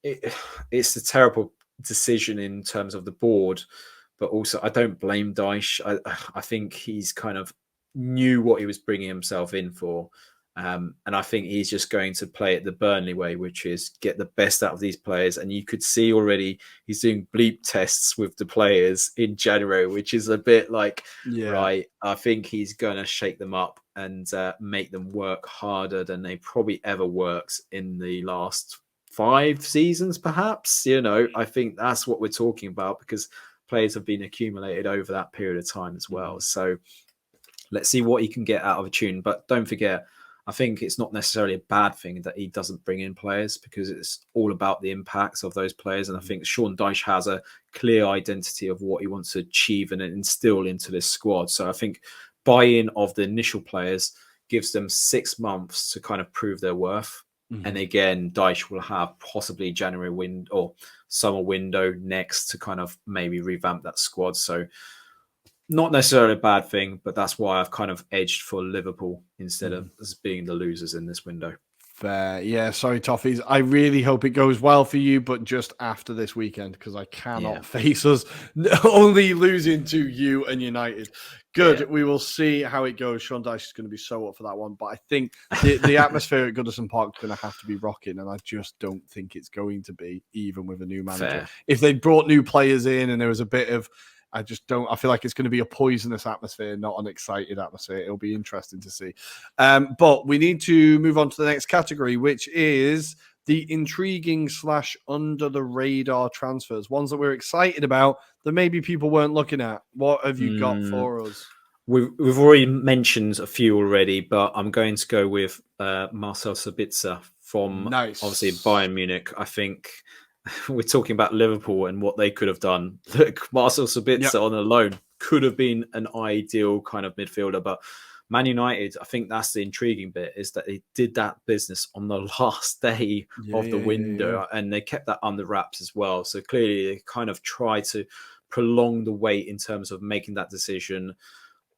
It's a terrible decision in terms of the board, but also I don't blame Dyche. I think he's kind of knew what he was bringing himself in for. And I think he's just going to play it the Burnley way, which is get the best out of these players. And you could see already he's doing bleep tests with the players in January, which is a bit like, right, I think he's going to shake them up and make them work harder than they probably ever worked in the last 5 seasons, perhaps. You know, I think that's what we're talking about, because players have been accumulated over that period of time as well. So let's see what he can get out of a tune. But don't forget, I think it's not necessarily a bad thing that he doesn't bring in players, because it's all about the impacts of those players. And I think Sean Dyche has a clear identity of what he wants to achieve and instill into this squad. So I think buy-in of the initial players gives them 6 months to kind of prove their worth. And again, Dyche will have possibly January window or summer window next to kind of maybe revamp that squad. So not necessarily a bad thing, but that's why I've kind of edged for Liverpool instead of as being the losers in this window. Fair. Yeah, sorry, Toffees. I really hope it goes well for you, but just after this weekend, because I cannot face us only losing to you and United. Good. Yeah. We will see how it goes. Sean Dyche is going to be so up for that one, but I think the atmosphere at Goodison Park is going to have to be rocking, and I just don't think it's going to be, even with a new manager. Fair. If they brought new players in and there was a bit of, I feel like it's going to be a poisonous atmosphere, not an excited atmosphere. It'll be interesting to see. But we need to move on to the next category, which is the intriguing / under the radar transfers, ones that we're excited about that maybe people weren't looking at. What have you got for us? We've already mentioned a few already, but I'm going to go with Marcel Sabitzer from obviously Bayern Munich. I think we're talking about Liverpool and what they could have done. Look, Marcel Sabitzer on a loan could have been an ideal kind of midfielder, but Man United, I think that's the intriguing bit, is that they did that business on the last day of the window, and they kept that under wraps as well. So clearly they kind of tried to prolong the wait in terms of making that decision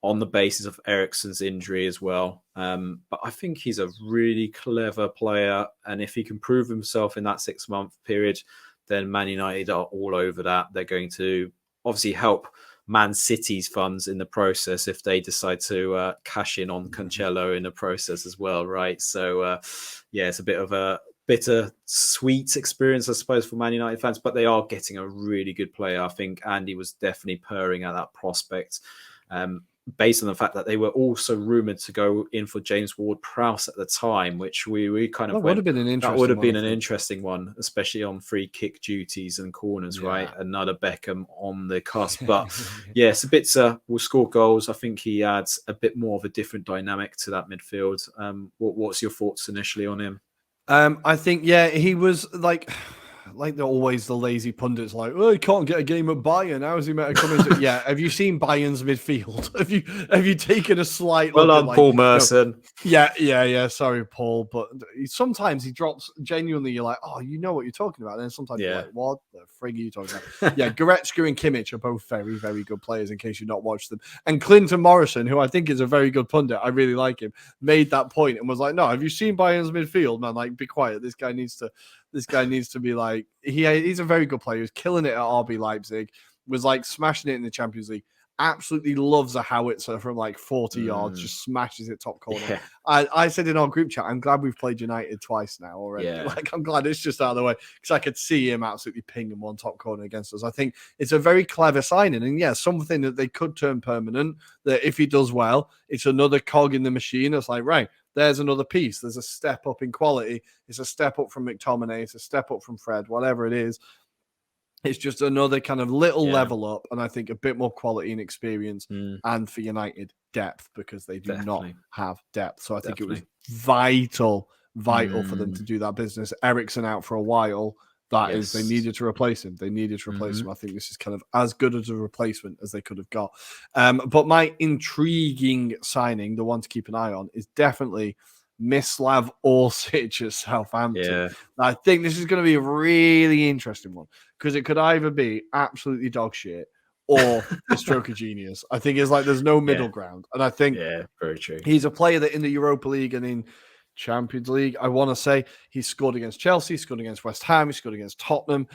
on the basis of Eriksen's injury as well. But I think he's a really clever player. And if he can prove himself in that 6-month period, then Man United are all over that. They're going to obviously help Man City's funds in the process if they decide to cash in on Cancelo in the process as well, right? So, it's a bit of a bitter sweet experience, I suppose, for Man United fans, but they are getting a really good player. I think Andy was definitely purring at that prospect. Based on the fact that they were also rumoured to go in for James Ward-Prowse at the time, which we kind of would have been an interesting that would have been an interesting one, especially on free kick duties and corners, right? Another Beckham on the cusp. But yeah, Sabitzer will score goals. I think he adds a bit more of a different dynamic to that midfield. What's your thoughts initially on him? I think, he was like they're always the lazy pundits, like, oh, he can't get a game at Bayern. How is he meant to come into? Yeah, have you seen Bayern's midfield? Have you taken a slight look at like, Paul Merson? Yeah. Sorry, Paul, but sometimes he drops. Genuinely, you're like, oh, you know what you're talking about. And then sometimes you're like, what the frig are you talking about? Yeah, Goretzka and Kimmich are both very, very good players. In case you've not watched them, and Clinton Morrison, who I think is a very good pundit, I really like him, made that point and was like, no, have you seen Bayern's midfield, man? Like, be quiet. This guy needs to be like, he's a very good player. He was killing it at RB Leipzig, was like smashing it in the Champions League. Absolutely loves a howitzer from like 40 yards, just smashes it top corner. Yeah. I said in our group chat, I'm glad we've played United twice now already. Yeah. Like, I'm glad it's just out of the way because I could see him absolutely pinging one top corner against us. I think it's a very clever signing, and something that they could turn permanent. That if he does well, it's another cog in the machine. It's like, right, there's another piece. There's a step up in quality. It's a step up from McTominay. It's a step up from Fred, whatever it is. It's just another kind of little level up, and I think a bit more quality and experience, and for United, depth, because they do not have depth. So I think it was vital for them to do that business. Eriksen out for a while. Is they needed to replace him. I think this is kind of as good as a replacement as they could have got. But my intriguing signing, the one to keep an eye on, is definitely Mislav Orsic at Southampton. Yeah. I think this is going to be a really interesting one because it could either be absolutely dog shit or a stroke of genius. I think it's like there's no middle ground. And I think very true. He's a player that in the Europa League and in Champions League, I want to say he scored against Chelsea, he scored against West Ham, he scored against Tottenham.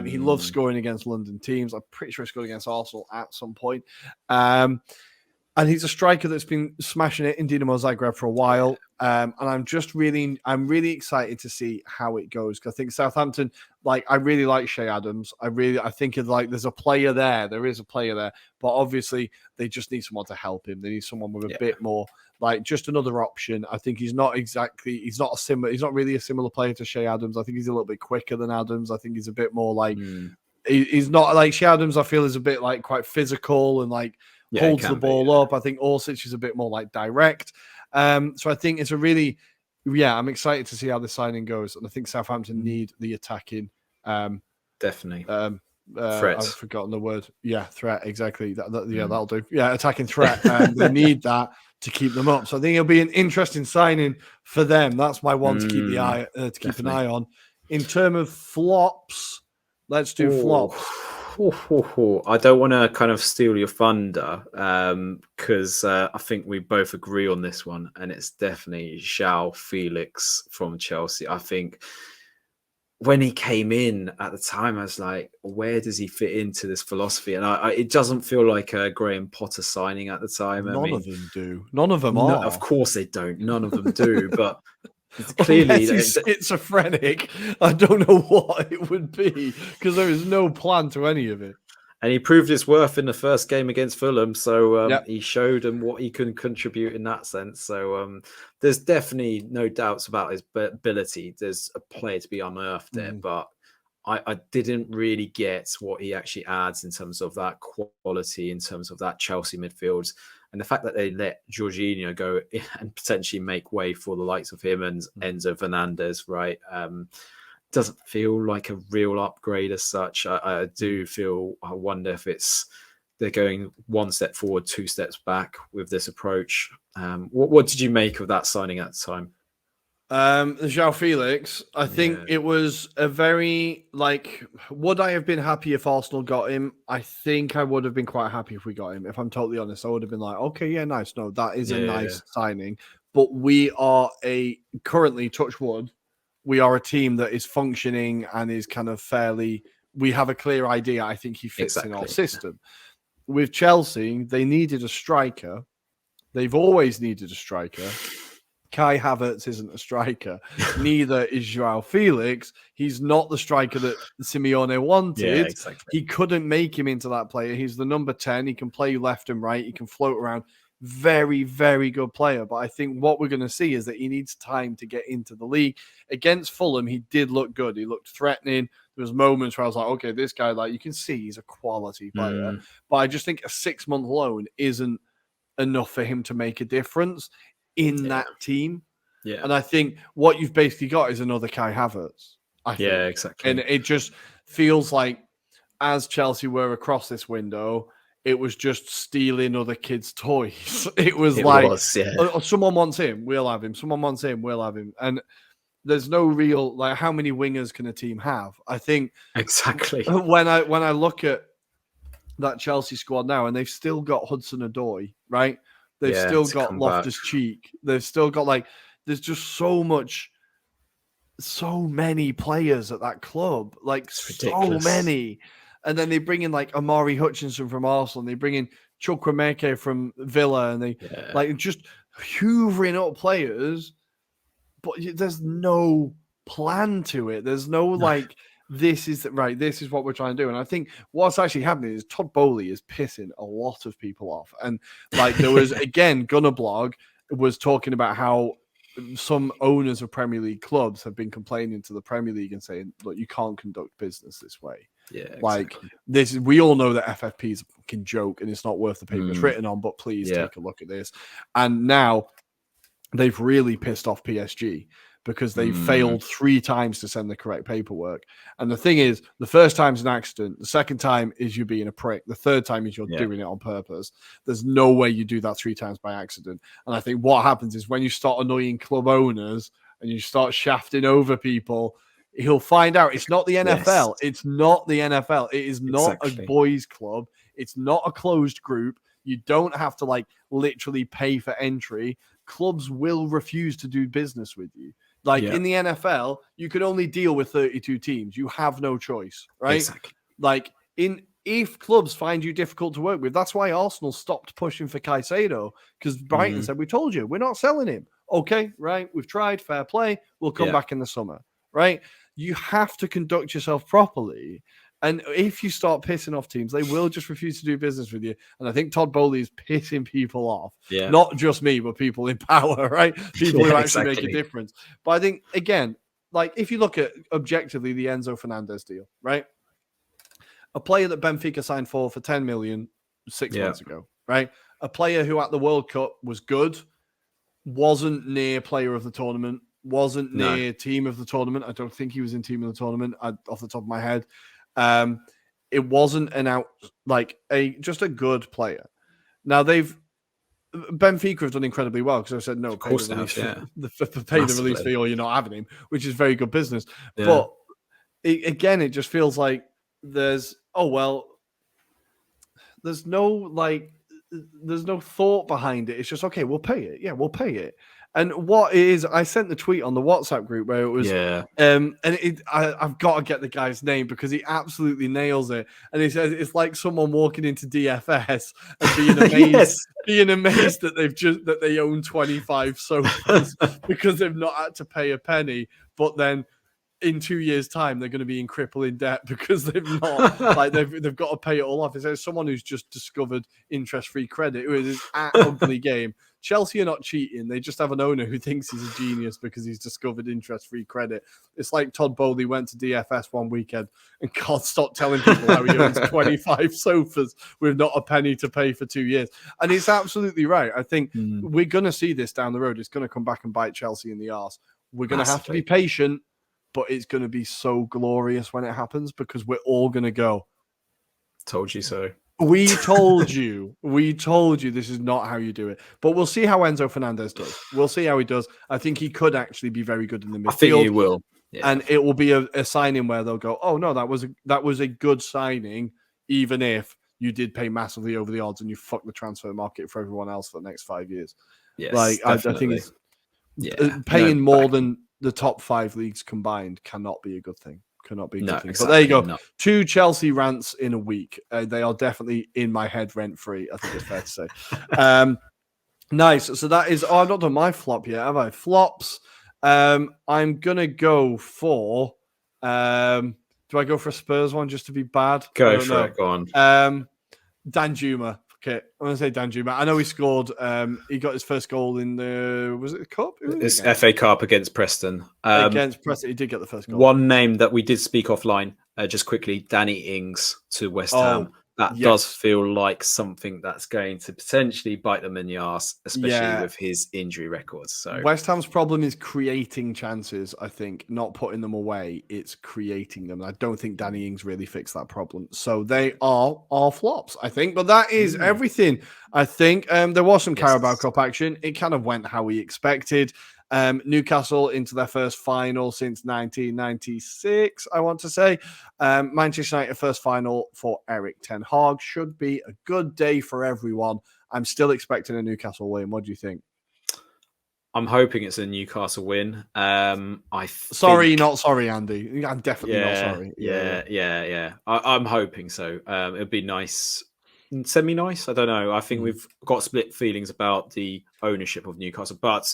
He loves scoring against London teams. I'm pretty sure he scored against Arsenal at some point. And he's a striker that's been smashing it in Dinamo Zagreb for a while. And I'm really excited to see how it goes. Because I think Southampton, I really like Shea Adams. I think there's a player there. There is a player there. But obviously, they just need someone to help him. They need someone with a bit more, just another option. I think he's not really a similar player to Shea Adams. I think he's a little bit quicker than Adams. I think he's a bit more he's not like Shea Adams, I feel, is a bit quite physical and holds the ball up. I think Orsic is a bit more direct. So I think it's a really, I'm excited to see how the signing goes. And I think Southampton need the attacking. Definitely. Threat. I've forgotten the word. Yeah, threat. Exactly. That'll do. Yeah, attacking threat. They need that to keep them up. So I think it'll be an interesting signing for them. That's my one to keep an eye on. In terms of flops, let's do flops. I don't want to kind of steal your thunder because I think we both agree on this one, and it's definitely João Felix from Chelsea. I think when he came in at the time, I was like, where does he fit into this philosophy? And it doesn't feel like a Graham Potter signing at the time. None of them do. None of them are. Of course they don't. None of them do. But clearly, he's schizophrenic. I don't know what it would be because there is no plan to any of it. And he proved his worth in the first game against Fulham. So he showed them what he can contribute in that sense. So there's definitely no doubts about his ability. There's a player to be unearthed there, but I didn't really get what he actually adds in terms of that quality, in terms of that Chelsea midfield. And the fact that they let Jorginho go and potentially make way for the likes of him and Enzo Fernandez, right? Doesn't feel like a real upgrade as such. I wonder if they're going one step forward, two steps back with this approach. What did you make of that signing at the time? João Felix, I think it was a very, would I have been happy if Arsenal got him? I think I would have been quite happy if we got him. If I'm totally honest, I would have been like, okay, yeah, nice. No, that is a nice signing. But we are currently, touch wood, we are a team that is functioning and is kind of we have a clear idea. I think he fits in our system. With Chelsea, they needed a striker. They've always needed a striker. Kai Havertz isn't a striker. Neither is João Felix. He's not the striker that Simeone wanted. Yeah, exactly. He couldn't make him into that player. He's the number 10. He can play left and right. He can float around. Very, very good player. But I think what we're going to see is that he needs time to get into the league. Against Fulham, he did look good. He looked threatening. There was moments where I was like, okay, this guy, you can see he's a quality player. But I just think a 6-month loan isn't enough for him to make a difference in that team. Yeah. And I think what you've basically got is another Kai Havertz. Yeah, exactly. And it just feels like as Chelsea were across this window, it was just stealing other kids' toys. It was someone wants him, we'll have him. Someone wants him, we'll have him. And there's no real, how many wingers can a team have? I think exactly when I look at that Chelsea squad now, and they've still got Hudson-Odoi, right? They've still got Loftus-Cheek. They've still got there's just so many players at that club, so many. And then they bring in Amari Hutchinson from Arsenal, and they bring in Chukwuemeke from Villa, and they just hoovering up players, but there's no plan to it. There's no this is what we're trying to do. And I think what's actually happening is Todd Bowley is pissing a lot of people off. And there was, again, Gunnerblog was talking about how some owners of Premier League clubs have been complaining to the Premier League and saying, look, you can't conduct business this way. Yeah, exactly. We all know that FFP is a fucking joke and it's not worth the paper it's written on, but please take a look at this. And now they've really pissed off PSG because they failed 3 times to send the correct paperwork. And the thing is, the first time's an accident. The second time is you being a prick. The third time is you're doing it on purpose. There's no way you do that 3 times by accident. And I think what happens is when you start annoying club owners and you start shafting over people, he'll find out it's not the NFL. Yes. It's not the NFL. It is not a boys club. It's not a closed group. You don't have to literally pay for entry. Clubs will refuse to do business with you. In the NFL, you can only deal with 32 teams. You have no choice, right? Exactly. If clubs find you difficult to work with, that's why Arsenal stopped pushing for Caicedo, because Brighton said, we told you, we're not selling him. Okay, right, we've tried, fair play. We'll come back in the summer, right? You have to conduct yourself properly. And if you start pissing off teams, they will just refuse to do business with you. And I think Todd Bowley is pissing people off. Yeah. Not just me, but people in power, right? People who actually make a difference. But I think, again, if you look at objectively the Enzo Fernandez deal, right? A player that Benfica signed for 10 million 6 months ago, right? A player who at the World Cup was good, wasn't near player of the tournament, wasn't near team of the tournament. I don't think he was in team of the tournament off the top of my head. It wasn't just a good player. Now Benfica have done incredibly well because I said no, pay the release fee or you're not having him, which is very good business. Yeah. But it just feels like there's no thought behind it. It's just okay, we'll pay it. Yeah, we'll pay it. And what it is, I sent the tweet on the WhatsApp group where it was, I've got to get the guy's name because he absolutely nails it. And he says it's like someone walking into DFS and being amazed, being amazed that they own 25 sofas because they've not had to pay a penny, but then in 2 years' time they're going to be in crippling debt because they've not they've got to pay it all off. It's someone who's just discovered interest-free credit. It is an ugly game. Chelsea are not cheating. They just have an owner who thinks he's a genius because he's discovered interest-free credit. It's like Todd Bowley went to DFS one weekend and can't stop telling people how he owns 25 sofas with not a penny to pay for 2 years. And it's absolutely right. I think we're going to see this down the road. It's going to come back and bite Chelsea in the arse. We're going to have to be patient, but it's going to be so glorious when it happens because we're all going to go, told you so. We told you this is not how you do it. But we'll see how Enzo Fernandez does. We'll see how he does. I think he could actually be very good in the midfield. I think he will. Yeah. And it will be a signing where they'll go, oh no, that was a good signing, even if you did pay massively over the odds and you fucked the transfer market for everyone else for the next 5 years. Yes, like I think it's paying more than the top 5 leagues combined cannot be a good thing. Cannot be a good thing. Exactly, but there you go. no. 2 Chelsea rants in a week. They are definitely in my head rent free. I think it's fair to say. Nice. So that is. Oh, I've not done my flop yet, have I? Flops. I'm gonna go for. Do I go for a Spurs one just to be bad? Go for it. Go on. Danjuma. Okay, I'm gonna say Danjuma. I know he scored. He got his first goal in the Cup? It's FA Cup against Preston. Against Preston, he did get the first goal. One name that we did speak offline, just quickly, Danny Ings to West Ham. That does feel like something that's going to potentially bite them in the arse, especially with his injury records. So West Ham's problem is creating chances, I think, not putting them away. It's creating them. I don't think Danny Ings really fixed that problem. So they are flops, I think. But that is everything, I think. There was some Carabao Cup action. It kind of went how we expected. Newcastle into their first final since 1996, I want to say. Manchester United first final for Eric Ten Hag. Should be a good day for everyone. I'm still expecting a Newcastle win. What do you think? I'm hoping it's a Newcastle win. Sorry, not sorry, Andy. I'm definitely not sorry. Yeah. I'm hoping so. It'd be nice. Semi-nice. I don't know. I think we've got split feelings about the ownership of Newcastle, but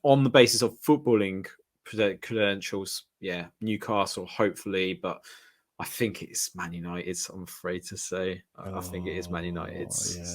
on the basis of footballing credentials, Newcastle hopefully, but I think it's Man United. I'm afraid to say. I think it is Man United.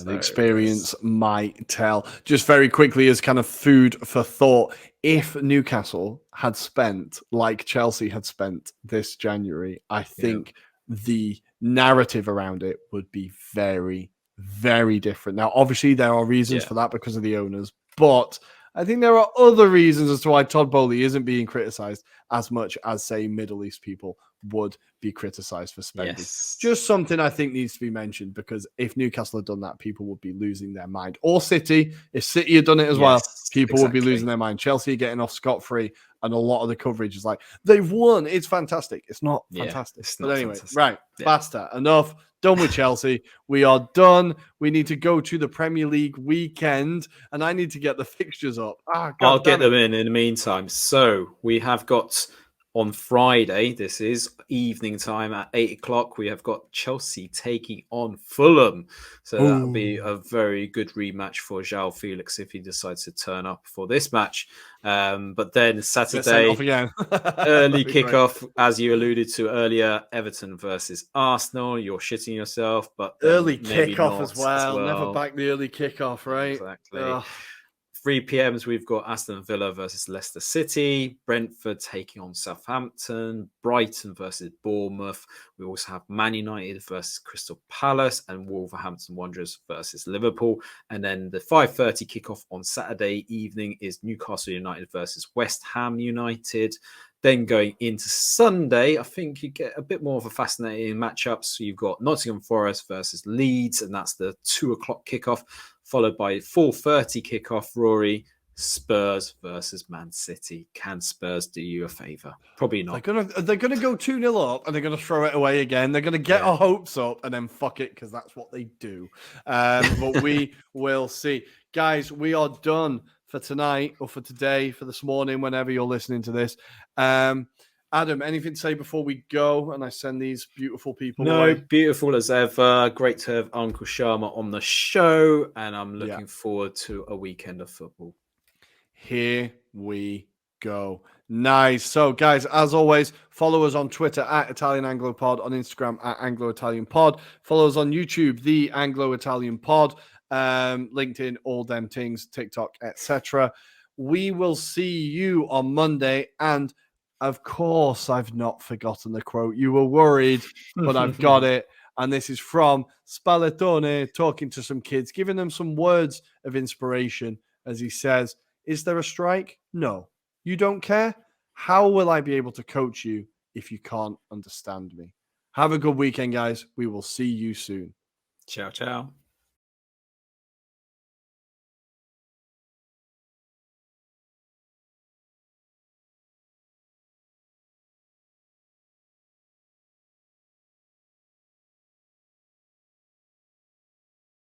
The experience might tell. Just very quickly, as kind of food for thought, if Newcastle had spent like Chelsea had spent this January, I think the narrative around it would be very, very different. Now, obviously, there are reasons for that because of the owners, but I think there are other reasons as to why Todd Bowley isn't being criticized as much as, say, Middle East people would be criticized for spending. Just something I think needs to be mentioned, because if Newcastle had done that, people would be losing their mind. Or City. If City had done it as well, people would be losing their mind. Chelsea are getting off scot-free, and a lot of the coverage is like, they've won. It's fantastic. It's not fantastic. It's but not anyway, fantastic. right. Basta. Enough. Done with Chelsea. We are done. We need to go to the Premier League weekend, and I need to get the fixtures up. I'll get them in the meantime. So we have got on Friday, this is evening time at 8 o'clock, we have got Chelsea taking on Fulham. So that'll be a very good rematch for João Felix if he decides to turn up for this match. But then Saturday, early kickoff, as you alluded to earlier, Everton versus Arsenal. You're shitting yourself, but early kickoff as well. Never back the early kickoff, right? Exactly. 3 p.m s, we've got Aston Villa versus Leicester City, Brentford taking on Southampton, Brighton versus Bournemouth. We also have Man United versus Crystal Palace and Wolverhampton Wanderers versus Liverpool. And then the 5:30 kickoff on Saturday evening is Newcastle United versus West Ham United. Then going into Sunday, I think you get a bit more of a fascinating matchup. So you've got Nottingham Forest versus Leeds, and that's the 2 o'clock kickoff, followed by 4:30 kickoff, Rory, Spurs versus Man City. Can Spurs do you a favour? Probably not. They're gonna go 2-0 up, and they're gonna throw it away again. They're gonna get our hopes up and then fuck it, because that's what they do. But we will see. Guys, we are done for tonight, or for today, for this morning, whenever you're listening to this. Adam, anything to say before we go and I send these beautiful people away? Beautiful as ever. Great to have Uncle Sharma on the show, and I'm looking forward to a weekend of football. Here we go. Nice. So, guys, as always, follow us on Twitter at Italian Anglo Pod, on Instagram at Anglo-Italian Pod. Follow us on YouTube, the Anglo-Italian Pod, LinkedIn, all them things, TikTok, etc. We will see you on Monday, and of course, I've not forgotten the quote. You were worried, but I've got it. And this is from Spallettone talking to some kids, giving them some words of inspiration as he says, "Is there a strike? No. You don't care? How will I be able to coach you if you can't understand me?" Have a good weekend, guys. We will see you soon. Ciao, ciao.